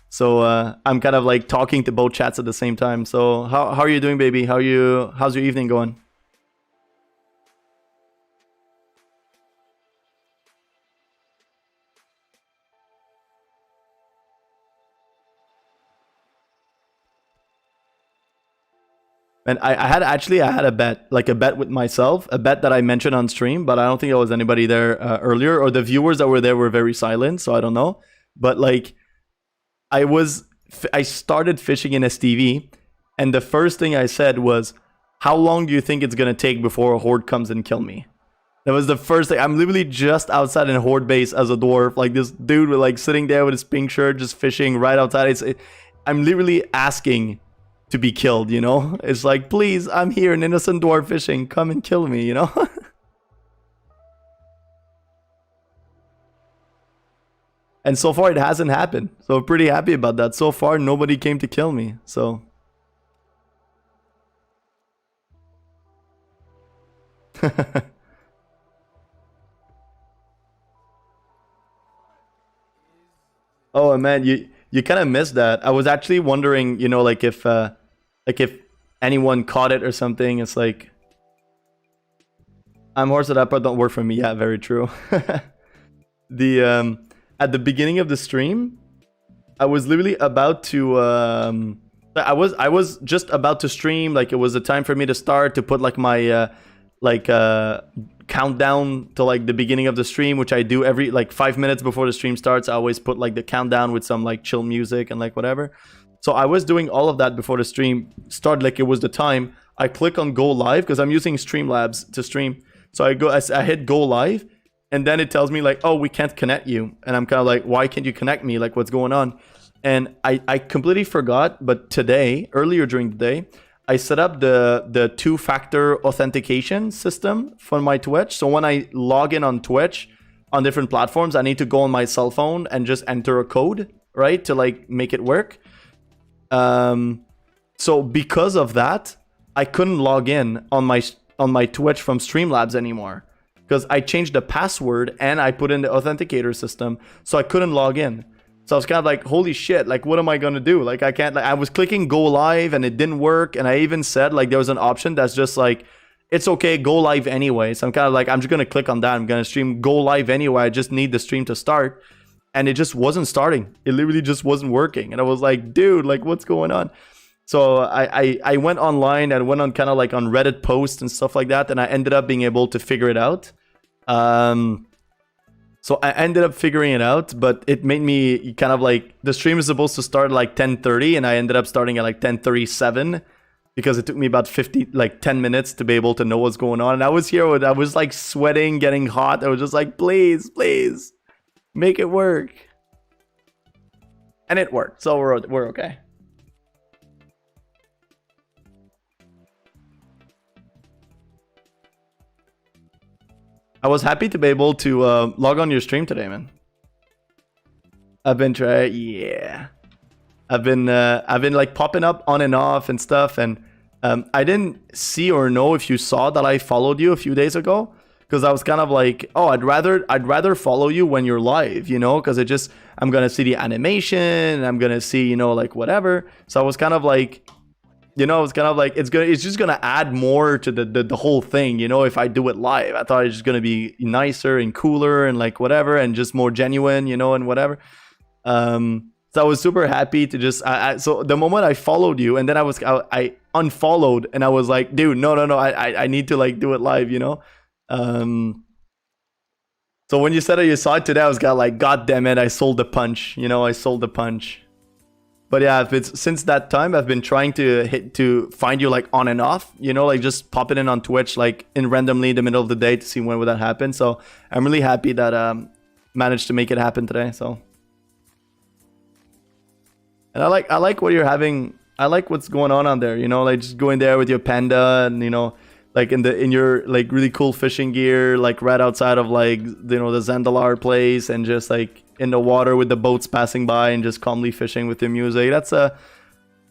So I'm kind of, like, talking to both chats at the same time. So how are you doing, baby? How's your evening going? And I had a bet, like a bet with myself, a bet that I mentioned on stream, but I don't think there was anybody there earlier, or the viewers that were there were very silent, so I don't know. But, like, I started fishing in STV, and the first thing I said was, how long do you think it's gonna take before a horde comes and kill me? That was the first thing. I'm literally just outside in horde base as a dwarf, like this dude, like, sitting there with his pink shirt, just fishing right outside. I'm literally asking to be killed, you know? It's like, please, I'm here, an innocent dwarf fishing, come and kill me, you know? And so far it hasn't happened. So I'm pretty happy about that. So far nobody came to kill me. So oh man, you kind of missed that. I was actually wondering, you know, like if anyone caught it or something. It's like I'm horse that part don't work for me. Yeah, very true. The at the beginning of the stream, I was literally about to I was just about to stream. Like it was the time for me to start to put like my like countdown to like the beginning of the stream, which I do every like 5 minutes before the stream starts. I always put like the countdown with some like chill music and like whatever. So I was doing all of that before the stream started. Like it was the time. I click on go live because I'm using Streamlabs to stream. So I hit go live, and then it tells me like, oh, we can't connect you. And I'm kind of like, why can't you connect me? Like, what's going on? And I completely forgot. But today, earlier during the day, I set up the two-factor authentication system for my Twitch. So when I log in on Twitch on different platforms, I need to go on my cell phone and just enter a code, right, to like make it work. So because of that, I couldn't log in on my Twitch from Streamlabs anymore because I changed the password and I put in the authenticator system, so I couldn't log in. So I was kind of like, holy shit, like what am I gonna do? Like I can't, like I was clicking go live and it didn't work, and I even said like there was an option that's just like, it's okay, go live anyway. So I'm kind of like, I'm just gonna click on that, I'm gonna stream go live anyway, I just need the stream to start. And it just wasn't starting. It literally just wasn't working. And I was like, dude, like what's going on? So I went online and went on kind of like on Reddit posts and stuff like that, and I ended up being able to figure it out. So I ended up figuring it out, but it made me kind of like, the stream is supposed to start at like 10:30, and I ended up starting at like 10:37 because it took me about 10 minutes to be able to know what's going on. And I was here, I was like sweating, getting hot. I was just like, please, please, make it work. And it worked, so we're okay. I was happy to be able to log on your stream today, man. I've been trying, yeah. I've been like popping up on and off and stuff, and I didn't see or know if you saw that I followed you a few days ago, because I was kind of like, oh, I'd rather follow you when you're live, you know, because I'm gonna see the animation, and I'm gonna see, you know, like whatever. So I was kind of like, you know, it's kind of like it's just gonna add more to the whole thing, you know, if I do it live. I thought it's just gonna be nicer and cooler and like whatever, and just more genuine, you know, and whatever. So I was super happy to just so the moment I followed you, and then I unfollowed, and I was like, dude, no, I need to like do it live, you know. So when you said that you saw it today, I was kind of like, god damn it, I sold the punch, you know, I sold the punch. But yeah, since that time, I've been trying to find you like on and off, you know, like just pop it in on Twitch, like in randomly in the middle of the day to see when would that happen. So I'm really happy that managed to make it happen today. So, and I like what you're having. I like what's going on there, you know, like just going there with your panda, and you know, like in your like really cool fishing gear, like right outside of like, you know, the Zandalar place, and just like in the water with the boats passing by and just calmly fishing with your music. That's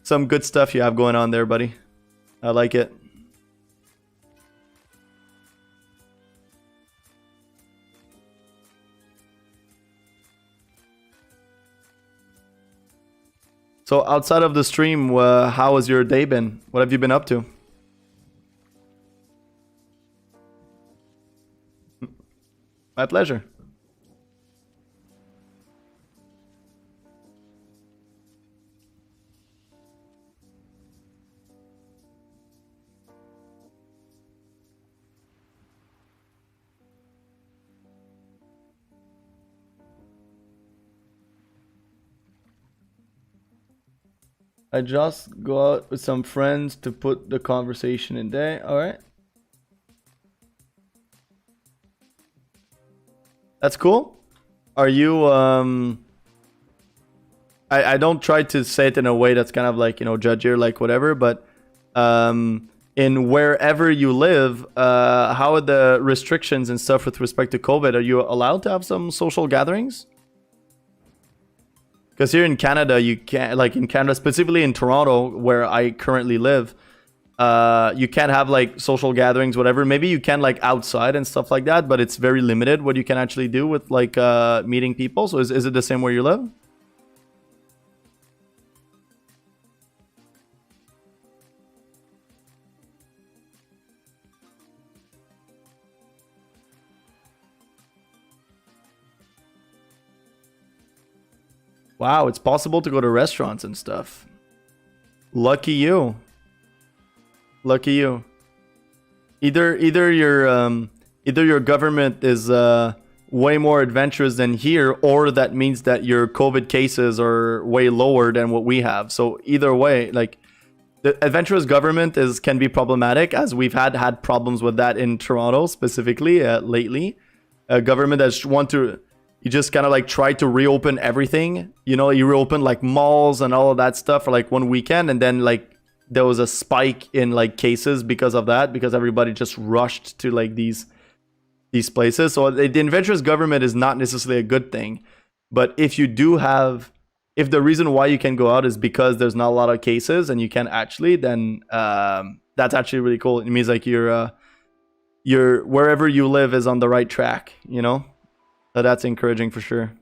some good stuff you have going on there, buddy. I like it. So outside of the stream, how has your day been? What have you been up to? My pleasure. I just go out with some friends to put the conversation in day. All right. That's cool. Are you I don't try to say it in a way that's kind of like, you know, judgy or like whatever, but in wherever you live, how are the restrictions and stuff with respect to COVID? Are you allowed to have some social gatherings? Because here in Canada, you can't, like in Canada, specifically in Toronto, where I currently live, you can't have like social gatherings, whatever. Maybe you can like outside and stuff like that, but it's very limited what you can actually do with like meeting people. So is it the same where you live? Wow, it's possible to go to restaurants and stuff. Lucky you. Lucky you. Either your government is way more adventurous than here, or that means that your COVID cases are way lower than what we have. So either way, like the adventurous government can be problematic, as we've had problems with that in Toronto specifically lately. A government that's want to, you just kind of like try to reopen everything. You know, you reopen like malls and all of that stuff for like one weekend, and then like there was a spike in like cases because of that, because everybody just rushed to like these places. So the adventurous government is not necessarily a good thing. But if you do have, if the reason why you can go out is because there's not a lot of cases and you can actually, then that's actually really cool. It means like you're wherever you live is on the right track, you know? So that's encouraging for sure.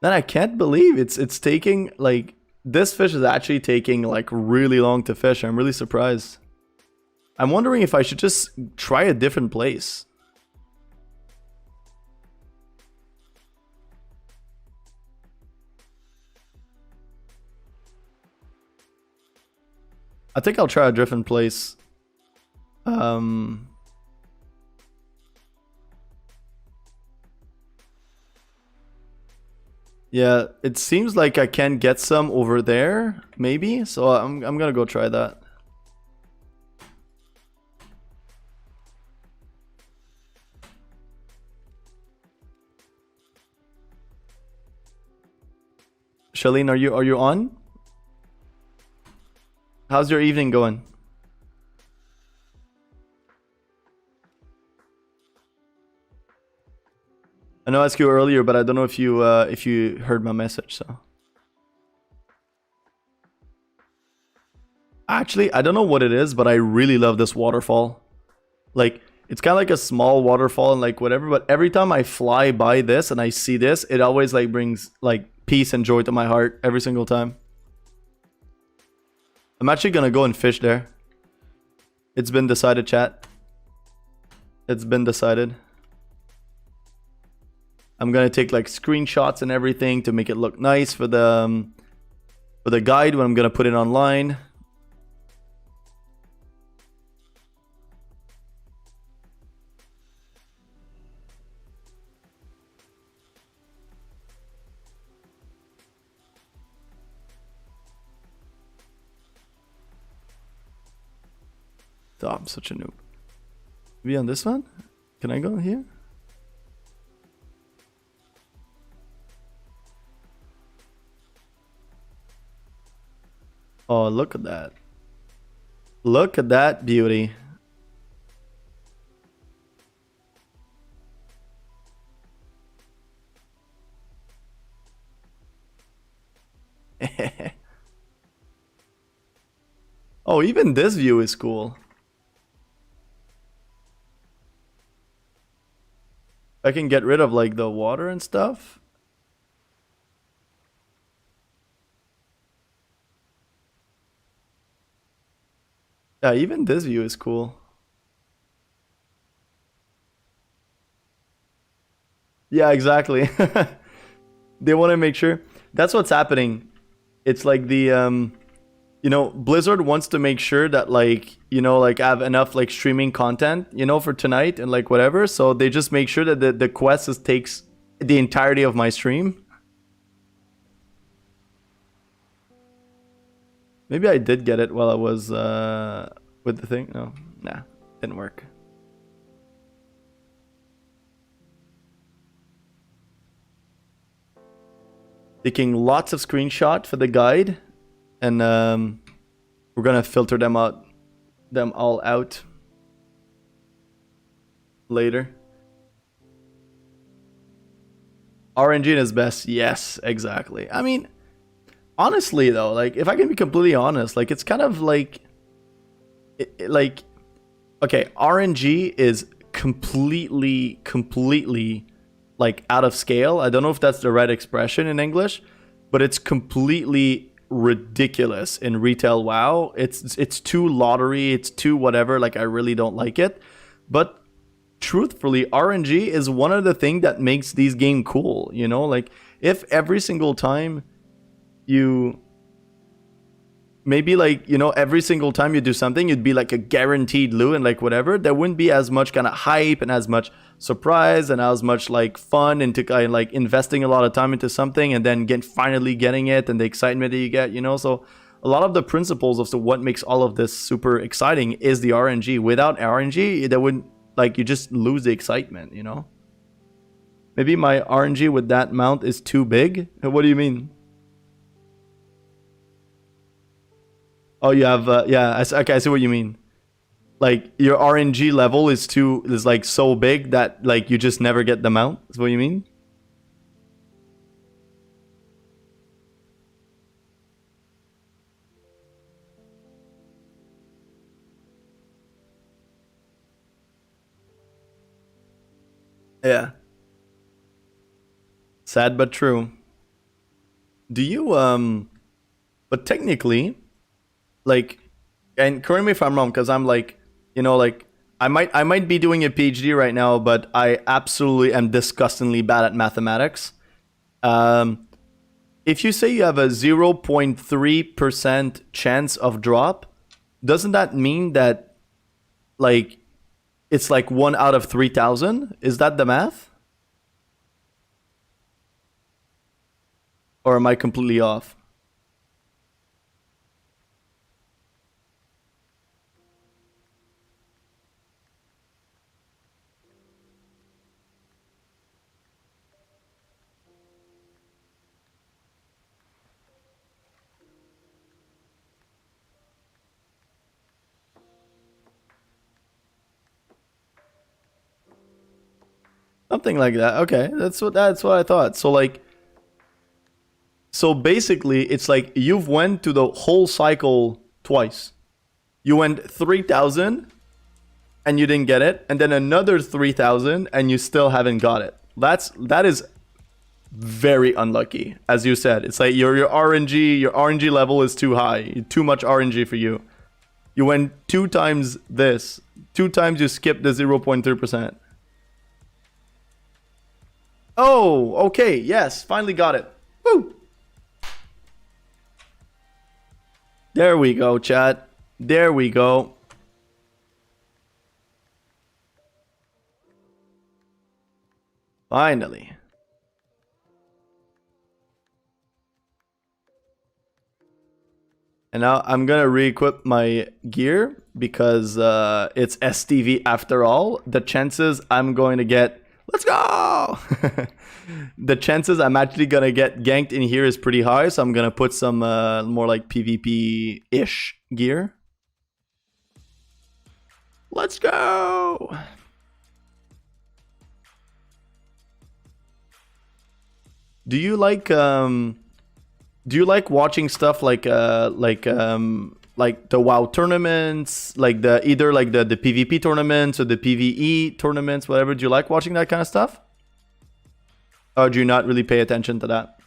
Then I can't believe it's taking like, this fish is actually taking like really long to fish. I'm really surprised. I'm wondering if I should just try a different place. I think I'll try a different place. Um, yeah, it seems like I can get some over there, maybe. So I'm gonna go try that. Charlene, are you on? How's your evening going? I know I asked you earlier, but I don't know if you heard my message. So actually, I don't know what it is, but I really love this waterfall. Like, it's kind of like a small waterfall and like whatever, but every time I fly by this and I see this, it always like brings like peace and joy to my heart every single time. I'm actually gonna go and fish there. It's been decided, chat. It's been decided. I'm gonna take like screenshots and everything to make it look nice for the guide when I'm gonna put it online. Oh, I'm such a noob. Maybe on this one? Can I go here? Oh, look at that. Look at that beauty. Oh, even this view is cool. I can get rid of like the water and stuff. Yeah, even this view is cool. Yeah, exactly. They want to make sure. That's what's happening. It's like the you know, Blizzard wants to make sure that like, you know, like I have enough like streaming content, you know, for tonight and like whatever. So they just make sure that the quest takes the entirety of my stream. Maybe I did get it while I was with the thing. No, nah, didn't work. Taking lots of screenshots for the guide, and we're gonna filter them all out later. RNG is best. Yes, exactly. I mean, honestly though, like if I can be completely honest, like it's kind of like, like, okay, RNG is completely like out of scale. I don't know if that's the right expression in English, but it's completely ridiculous in retail WoW. It's too lottery, it's too whatever, like I really don't like it. But truthfully, RNG is one of the things that makes these games cool, you know? Like if every single time you maybe like, you know, every single time you do something, you'd be like a guaranteed loot and like whatever, there wouldn't be as much kind of hype and as much surprise and as much like fun into kind of like investing a lot of time into something and then finally getting it and the excitement that you get, you know? So a lot of the principles of what makes all of this super exciting is the RNG. Without RNG, that wouldn't, like, you just lose the excitement, you know? Maybe my RNG with that mount is too big. What do you mean? Oh, you have, yeah, okay, I see what you mean. Like, your RNG level is like so big that, like, you just never get the mount? Is what you mean? Yeah. Sad but true. Do you, but technically, like, and correct me if I'm wrong, because I'm like, you know, like I might be doing a PhD right now, but I absolutely am disgustingly bad at mathematics. If you say you have a 0.3% chance of drop, doesn't that mean that like it's like 1 out of 3,000? Is that the math? Or am I completely off? Something like that. Okay, that's what I thought. So like, so basically, it's like you've went to the whole cycle twice. You went 3,000 and you didn't get it, and then another 3,000 and you still haven't got it. That is very unlucky, as you said. It's like your RNG level is too high, too much RNG for you. You went 2 times this, 2 times you skipped the 0.3%. Oh, okay, yes, finally got it. Woo! There we go, chat. There we go. Finally. And now I'm gonna re-equip my gear because it's STV after all. The chances I'm going to get... Let's go! The chances I'm actually gonna get ganked in here is pretty high, so I'm gonna put some more like PvP-ish gear. Let's go! Do you like watching stuff like the WoW tournaments, like either like the PvP tournaments or the PvE tournaments, whatever? Do you like watching that kind of stuff? Or do you not really pay attention to that?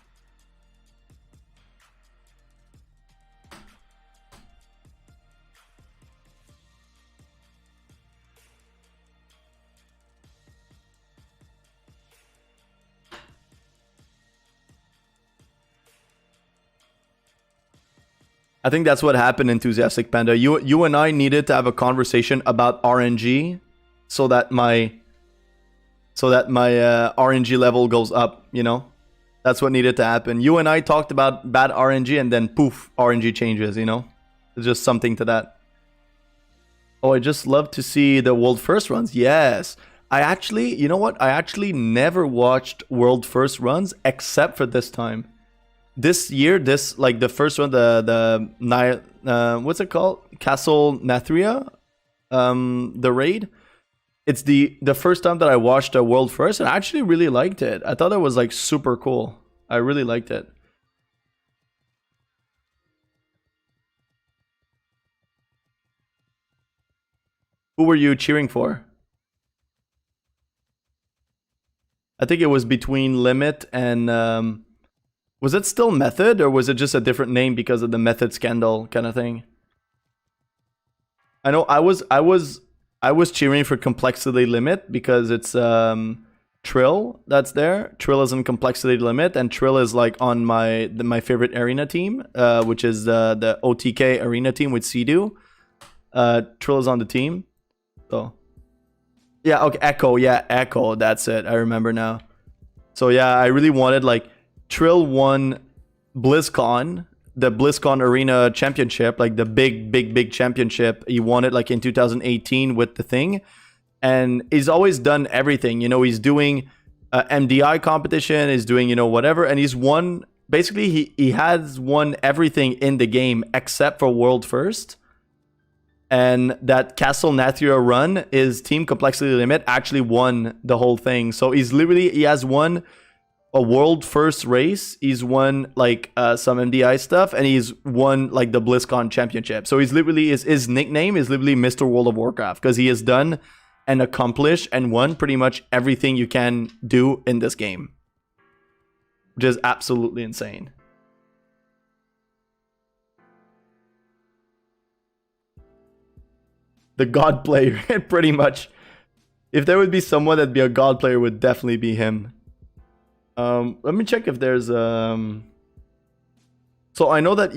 I think that's what happened, Enthusiastic Panda. You and I needed to have a conversation about RNG so that my RNG level goes up, you know? That's what needed to happen. You and I talked about bad RNG and then poof, RNG changes, you know? It's just something to that. Oh, I just love to see the world first runs. Yes. I actually, you know what? I actually never watched world first runs except for this time. This year, this like the first one, what's it called? Castle Nathria, the raid. It's the first time that I watched a world first, and I actually really liked it. I thought it was like super cool. I really liked it. Who were you cheering for? I think it was between Limit and was it still Method, or was it just a different name because of the Method scandal kind of thing? I know I was cheering for Complexity Limit because it's Trill that's there. Trill is in Complexity Limit, and Trill is like on my favorite arena team, which is the OTK arena team with Sea-Doo. Trill is on the team. So yeah, okay, Echo, yeah, Echo, that's it. I remember now. So yeah, I really wanted like Trill won BlizzCon, the BlizzCon Arena Championship, like the big championship. He won it like in 2018 with the thing, and he's always done everything. You know, he's doing MDI competition, he's doing, you know, whatever, and he's won. Basically, he has won everything in the game except for World First. And that Castle Nathria run, is Team Complexity Limit actually won the whole thing. So he has won a world first race. He's won like some MDI stuff, and he's won like the BlizzCon championship. So he's literally, his nickname is literally Mr. World of Warcraft, because he has done and accomplished and won pretty much everything you can do in this game, which is absolutely insane. The god player, pretty much. If there would be someone that'd be a god player, would definitely be him. Let me check if there's so I know that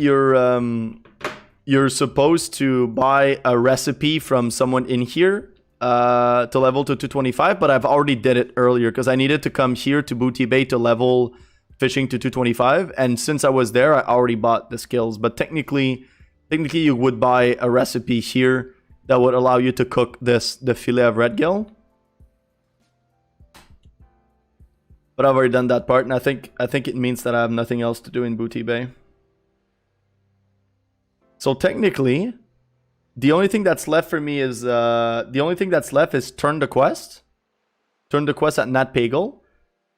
you're supposed to buy a recipe from someone in here to level to 225, but I've already did it earlier because I needed to come here to Booty Bay to level fishing to 225, and since I was there, I already bought the skills. But technically you would buy a recipe here that would allow you to cook the fillet of red gill. But I've already done that part, and I think it means that I have nothing else to do in Booty Bay. So technically, the only thing that's left for me is turn the quest. Turn the quest at Nat Pagal.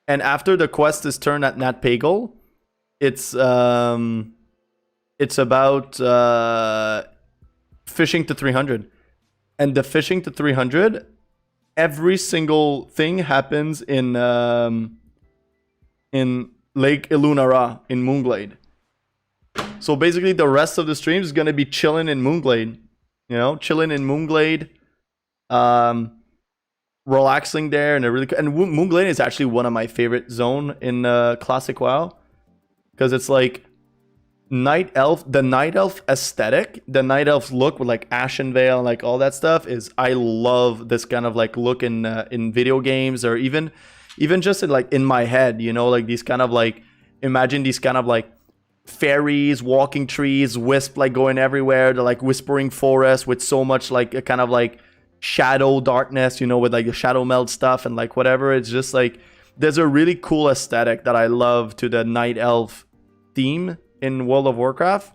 And after the quest is turned at Nat Pagal, it's about fishing to 300. And the fishing to 300, every single thing happens in Lake Ilunara in Moonglade. So basically, the rest of the stream is gonna be chilling in Moonglade. You know, chilling in Moonglade, relaxing there, and Moonglade is actually one of my favorite zone in Classic WoW, because it's like Night Elf, the Night Elf aesthetic, the Night Elf look with like Ashen Veil and like all that stuff is, I love this kind of like look in video games, or even just in my head, you know, like these kind of like, imagine these kind of like fairies walking trees, wisp like going everywhere, the like whispering forest with so much like a kind of like shadow darkness, you know, with like the shadow meld stuff and like whatever. It's just like, there's a really cool aesthetic that I love to the Night Elf theme in World of Warcraft,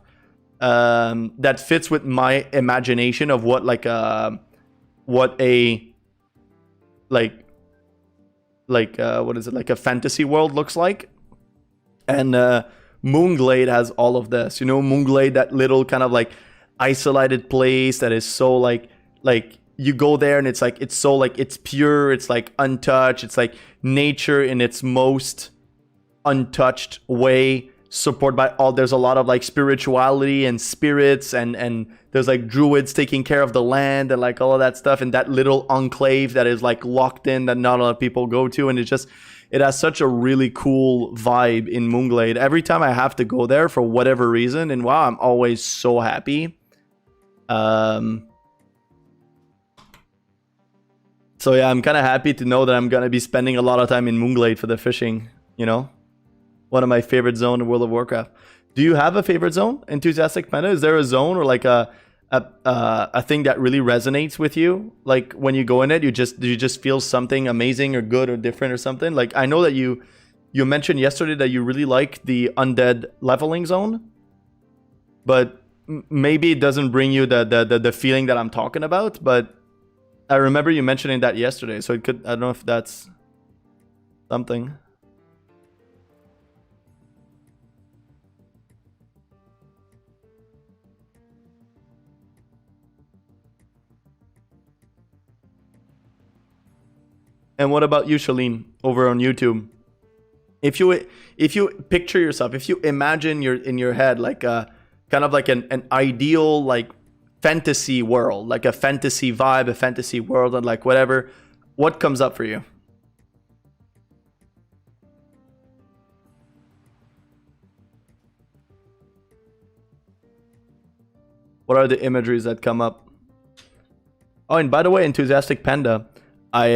that fits with my imagination of what a fantasy world looks like. And Moonglade has all of this, you know, Moonglade, that little kind of like isolated place that is so like you go there and it's like, it's so like, it's pure, it's like untouched, it's like nature in its most untouched way, supported by all, there's a lot of like spirituality and spirits, and there's like druids taking care of the land and like all of that stuff, and that little enclave that is like locked in that not a lot of people go to, and it has such a really cool vibe in Moonglade. Every time I have to go there for whatever reason, and wow, I'm always so happy. So yeah, I'm kind of happy to know that I'm gonna be spending a lot of time in Moonglade for the fishing, you know? One of my favorite zones in World of Warcraft. Do you have a favorite zone, Enthusiastic Panda? Is there a zone or like a a thing that really resonates with you? Like when you go in it, you just feel something amazing or good or different or something? Like I know that you mentioned yesterday that you really like the undead leveling zone, but maybe it doesn't bring you the feeling that I'm talking about. But I remember you mentioning that yesterday, so it could, I don't know if that's something. And what about you, Shalene, over on YouTube? If you picture yourself, if you imagine your in your head like a kind of like an ideal like fantasy world, like a fantasy vibe, a fantasy world, and like whatever, what comes up for you? What are the imageries that come up? Oh, and by the way, Enthusiastic Panda, I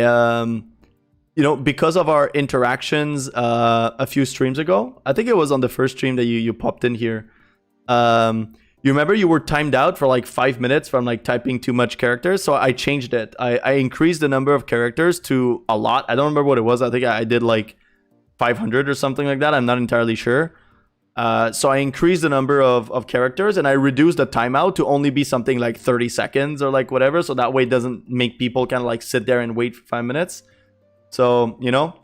you know, because of our interactions a few streams ago, I think it was on the first stream that you popped in here. You remember you were timed out for like 5 minutes from like typing too much characters, so I changed it. I increased the number of characters to a lot. I don't remember what it was. I think I did like 500 or something like that. I'm not entirely sure. So I increased the number of characters and I reduced the timeout to only be something like 30 seconds or like whatever. So that way it doesn't make people kind of like sit there and wait for 5 minutes. So, you know,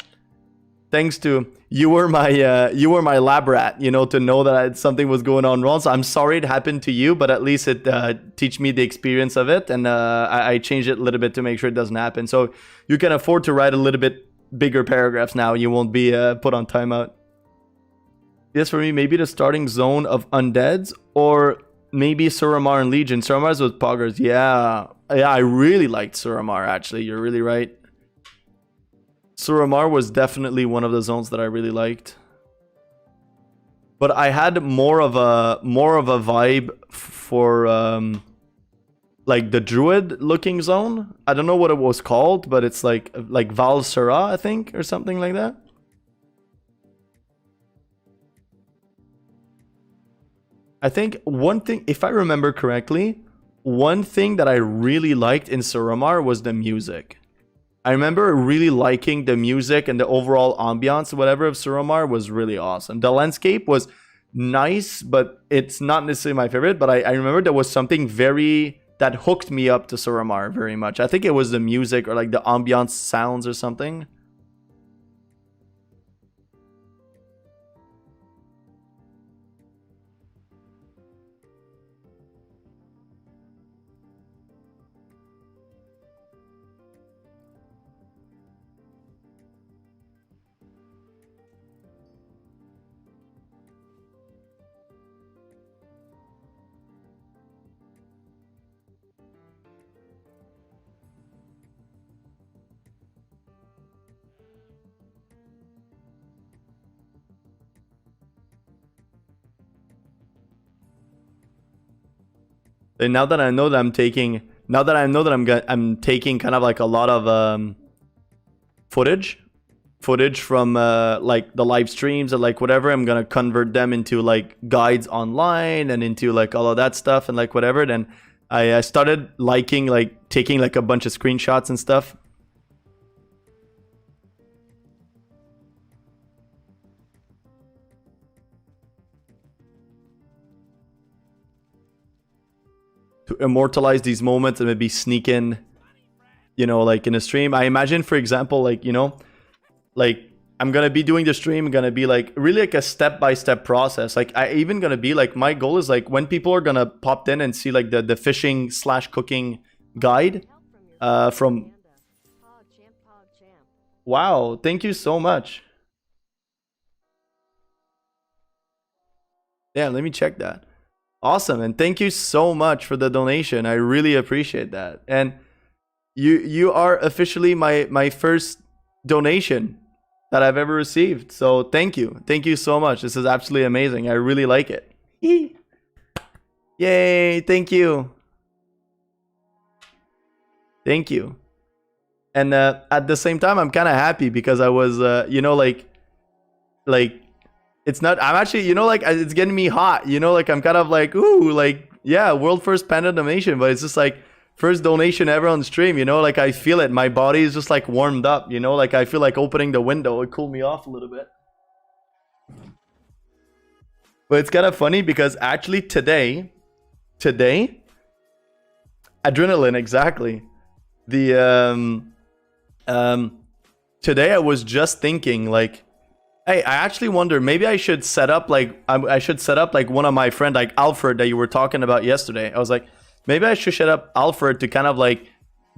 thanks to you were my lab rat, you know, to know that something was going on wrong. So I'm sorry it happened to you, but at least it teach me the experience of it. And I changed it a little bit to make sure it doesn't happen. So you can afford to write a little bit bigger paragraphs now. You won't be put on timeout. Yes, for me, maybe the starting zone of Undeads or maybe Suramar and Legion. Suramar's with Poggers. Yeah, I really liked Suramar, actually. You're really right. Suramar was definitely one of the zones that I really liked. But I had more of a vibe for like the druid looking zone. I don't know what it was called, but it's like Val Sura, I think, or something like that. I think one thing, if I remember correctly, one thing that I really liked in Suramar was the music. I remember really liking the music and the overall ambiance, whatever, of Suramar was really awesome. The landscape was nice, but it's not necessarily my favorite. But I remember there was something that hooked me up to Suramar very much. I think it was the music or like the ambiance sounds or something. And now that I know that I'm taking kind of like a lot of footage from like the live streams and like whatever, I'm gonna convert them into like guides online and into like all of that stuff and like whatever. Then I started liking like taking like a bunch of screenshots and stuff. To immortalize these moments and maybe sneak in, you know, like in a stream. I imagine, for example, like, you know, like I'm gonna be doing the stream, gonna be like really like a step-by-step process. Like I even gonna be like, my goal is like when people are gonna pop in and see like the fishing / cooking guide from. Wow, thank you so much. Yeah, let me check that. Awesome, and thank you so much for the donation. I really appreciate that. And you are officially my first donation that I've ever received. So thank you so much. This is absolutely amazing. I really like it. Yay! Thank you. Thank you. And at the same time, I'm kind of happy because I was, you know, like it's not. I'm actually, you know, like it's getting me hot. You know, like I'm kind of like, ooh, like Yeah, world first panda donation, but it's just like first donation ever on stream, you know, like I feel it. My body is just like warmed up, you know, like I feel like opening the window. It cooled me off a little bit. But it's kind of funny because actually today, adrenaline, exactly. The today I was just thinking like, hey, I actually wonder maybe I should set up like I should set up like one of my friend like Alfred that you were talking about yesterday. I was like, maybe I should set up Alfred to kind of like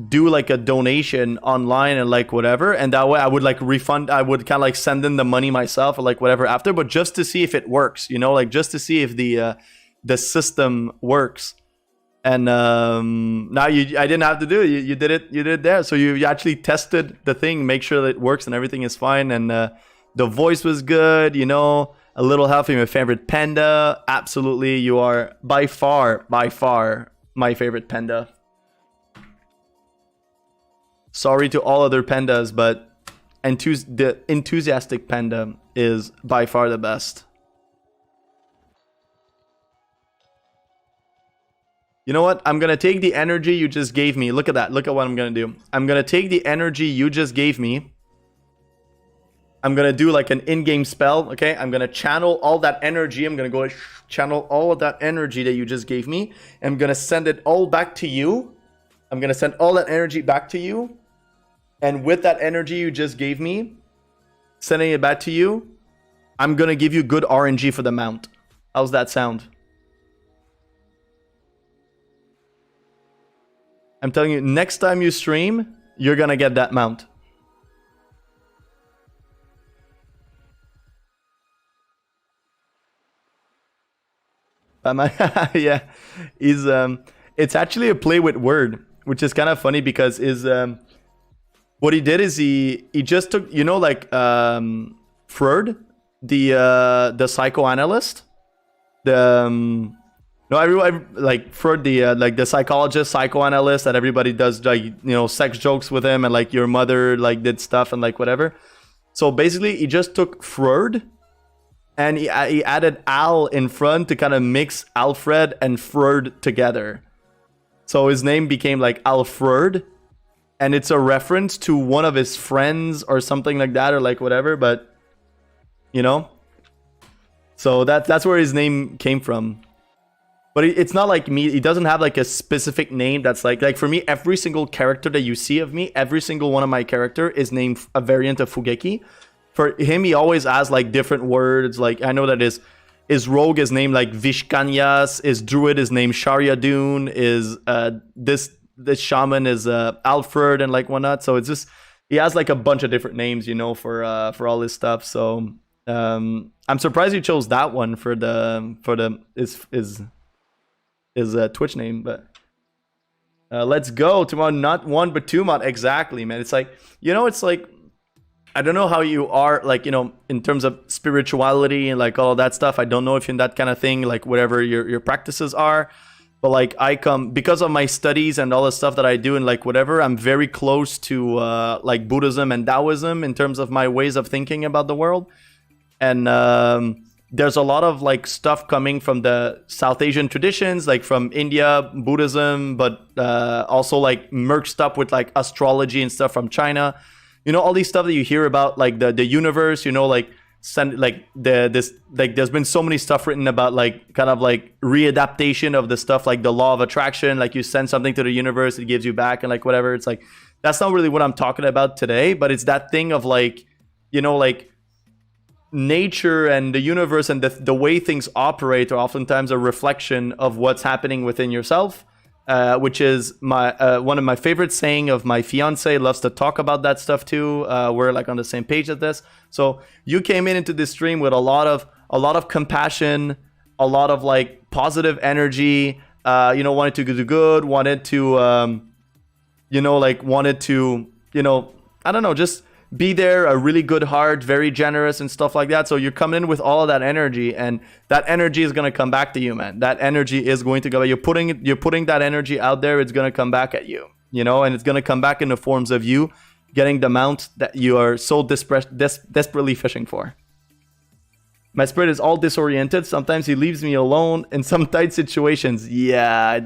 do like a donation online and like whatever, and that way I would like refund. I would kind of like send in the money myself or like whatever after, but just to see if it works, you know, like just to see if the system works. And now I didn't have to do it. You did it. You did it there. So you actually tested the thing, make sure that it works and everything is fine. And the voice was good. You know, a little healthy. My favorite panda. Absolutely, you are by far my favorite panda. Sorry to all other pandas, but the enthusiastic panda is by far the best. You know what? I'm going to take the energy you just gave me. Look at that. Look at what I'm going to do. I'm going to take the energy you just gave me. I'm going to do like an in-game spell. Okay. I'm going to channel all that energy. I'm going to go channel all of that energy that you just gave me. I'm going to send it all back to you. I'm going to send all that energy back to you. And with that energy you just gave me, sending it back to you, I'm going to give you good RNG for the mount. How's that sound? I'm telling you, next time you stream, you're going to get that mount. Yeah, it's actually a play with word, which is kind of funny because what he did is he just took, you know, like Freud, the psychoanalyst, no, everyone like Freud, the psychologist, psychoanalyst that everybody does like, you know, sex jokes with him and like your mother like did stuff and like whatever. So basically, he just took Freud and he added Al in front to kind of mix Alfred and Freud together. So his name became like Alfred, and it's a reference to one of his friends or something like that or like whatever. But you know, so that's where his name came from. But it's not like me. He doesn't have like a specific name that's like for me, every single character that you see of me, every single one of my character is named a variant of Fugeki. For him, he always has like different words. Like I know that his rogue is named like Vishkanyas, his druid is named Sharyadun, is this shaman is Alfred and like whatnot. So it's just he has like a bunch of different names, you know, for all this stuff. So I'm surprised you chose that one for his Twitch name, but let's go tomorrow. Not one but two mod. Exactly, man. It's like, you know, it's like I don't know how you are like, you know, in terms of spirituality and like all of that stuff. I don't know if you're in that kind of thing, like whatever your practices are, but like I come because of my studies and all the stuff that I do and like whatever, I'm very close to like Buddhism and Taoism in terms of my ways of thinking about the world. And there's a lot of like stuff coming from the South Asian traditions, like from India, Buddhism, but also like merged up with like astrology and stuff from China. You know, all these stuff that you hear about, like the universe, you know, like there's been so many stuff written about like kind of like readaptation of the stuff, like the law of attraction, like you send something to the universe, it gives you back and like whatever. It's like, that's not really what I'm talking about today, but it's that thing of like, you know, like nature and the universe and the way things operate are oftentimes a reflection of what's happening within yourself. Which is my one of my favorite saying of my fiance. Loves to talk about that stuff too. We're like on the same page at this. So you came into this stream with a lot of compassion, a lot of like positive energy. You know, wanted to do good, wanted to you know, like wanted to, you know, I don't know, just be there, a really good heart, very generous and stuff like that. So you're coming in with all of that energy, and that energy is going to come back to you, man. That energy is going to go. You're putting that energy out there. It's going to come back at you, you know, and it's going to come back in the forms of you getting the mount that you are so desperately fishing for. My spirit is all disoriented. Sometimes he leaves me alone in some tight situations. Yeah.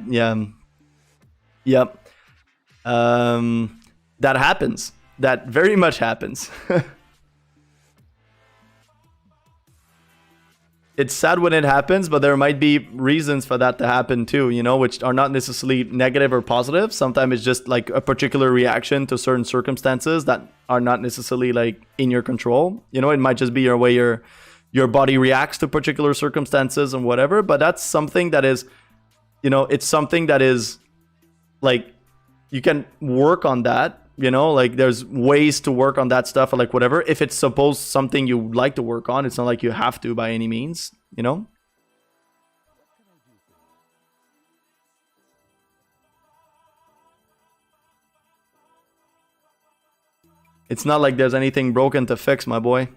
Yep. That happens. That very much happens. It's sad when it happens, but there might be reasons for that to happen too, you know, which are not necessarily negative or positive. Sometimes it's just like a particular reaction to certain circumstances that are not necessarily like in your control. You know, it might just be your way your body reacts to particular circumstances and whatever, but that's something that is, you know, it's something that is like, you can work on that, you know, like there's ways to work on that stuff or like whatever. If it's supposed something you like to work on, it's not like you have to by any means, you know? It's not like there's anything broken to fix, my boy.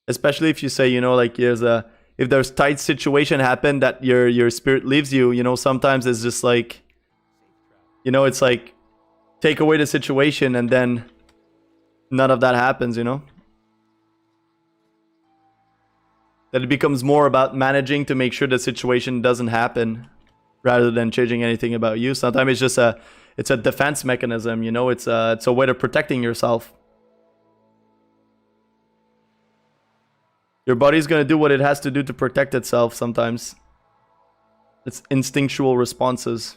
Especially if you say, you know, like if there's tight situation happen that your spirit leaves you, you know, sometimes it's just like, you know, it's like take away the situation and then none of that happens, you know? That it becomes more about managing to make sure the situation doesn't happen rather than changing anything about you. Sometimes it's just it's a defense mechanism, you know, it's a way of protecting yourself. Your body's gonna do what it has to do to protect itself sometimes. It's instinctual responses.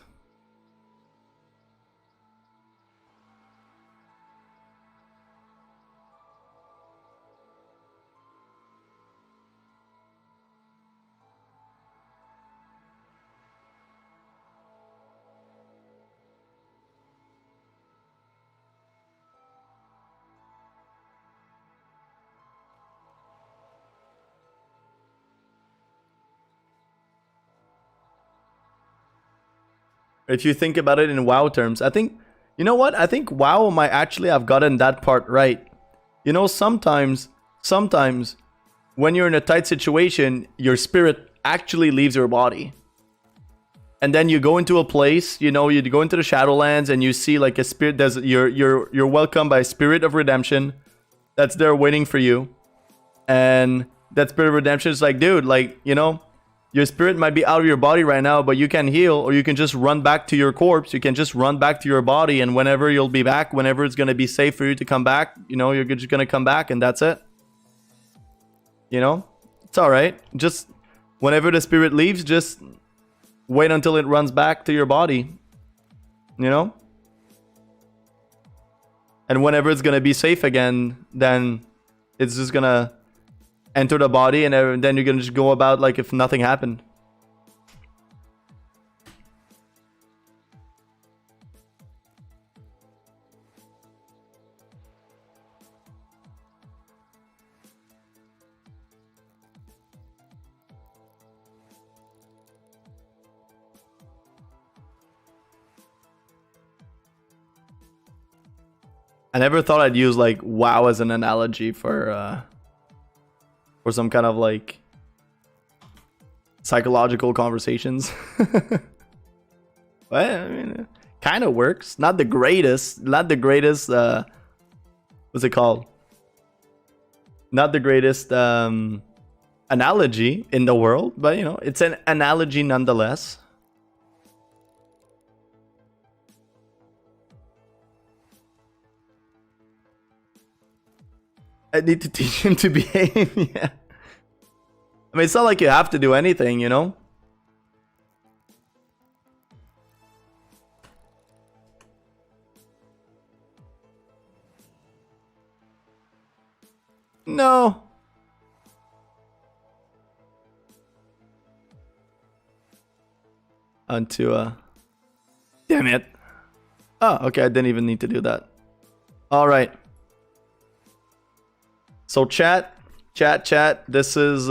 If you think about it in WoW terms, I think, you know what? I think WoW might actually have gotten that part right. You know, sometimes when you're in a tight situation, your spirit actually leaves your body. And then you go into a place, you know, you go into the Shadowlands and you see like a spirit, you're welcomed by a spirit of redemption that's there waiting for you. And that spirit of redemption is like, dude, like, you know, your spirit might be out of your body right now, but you can heal, or you can just run back to your corpse. You can just run back to your body, and whenever you'll be back, whenever it's going to be safe for you to come back, you know, you're just going to come back, and that's it. You know? It's alright. Just whenever the spirit leaves, just wait until it runs back to your body. You know? And whenever it's going to be safe again, then it's just going to enter the body, and then you're gonna just go about like if nothing happened. I never thought I'd use like WoW as an analogy for some kind of like psychological conversations. But I mean, it kind of works. Not the greatest. What's it called? Not the greatest analogy in the world, but you know, it's an analogy nonetheless. I need to teach him to behave. Yeah. I mean, it's not like you have to do anything, you know? No. Onto damn it. Oh, okay, I didn't even need to do that. All right. So chat. This is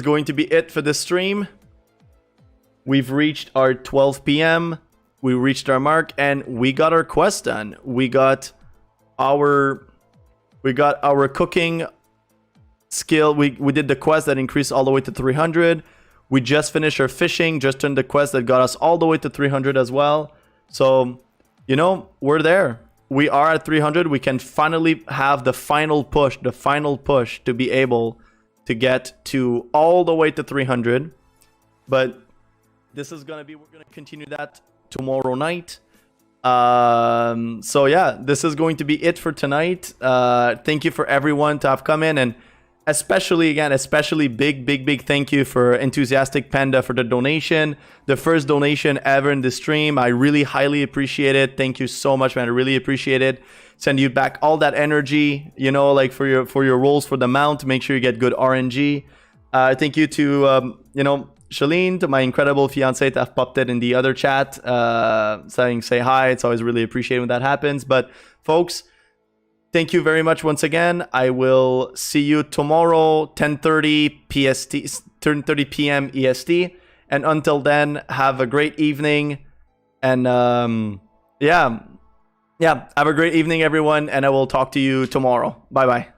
going to be it for this stream. We've reached our 12 p.m. We reached our mark, and we got our quest done. We got our We got our cooking skill. We did the quest that increased all the way to 300. We just finished our fishing, just done the quest that got us all the way to 300 as well. So, you know, we're there. We are at 300. We can finally have the final push to be able to get to all the way to 300. But this is going to be, we're going to continue that tomorrow night. So yeah, this is going to be it for tonight. Thank you for everyone to have come in, and especially big thank you for Enthusiastic Panda for the donation, the first donation ever in the stream. I really highly appreciate it. Thank you so much, man. I really appreciate it. Send you back all that energy, you know, like for your rolls for the mount. Make sure you get good RNG. Thank you to you know, Shalene, to my incredible fiance, to have popped it in the other chat, saying say hi. It's always really appreciated when that happens. But folks, thank you very much once again. I will see you tomorrow, 10:30 PST, 10:30 p.m. EST. And until then, have a great evening. And yeah, have a great evening, everyone. And I will talk to you tomorrow. Bye bye.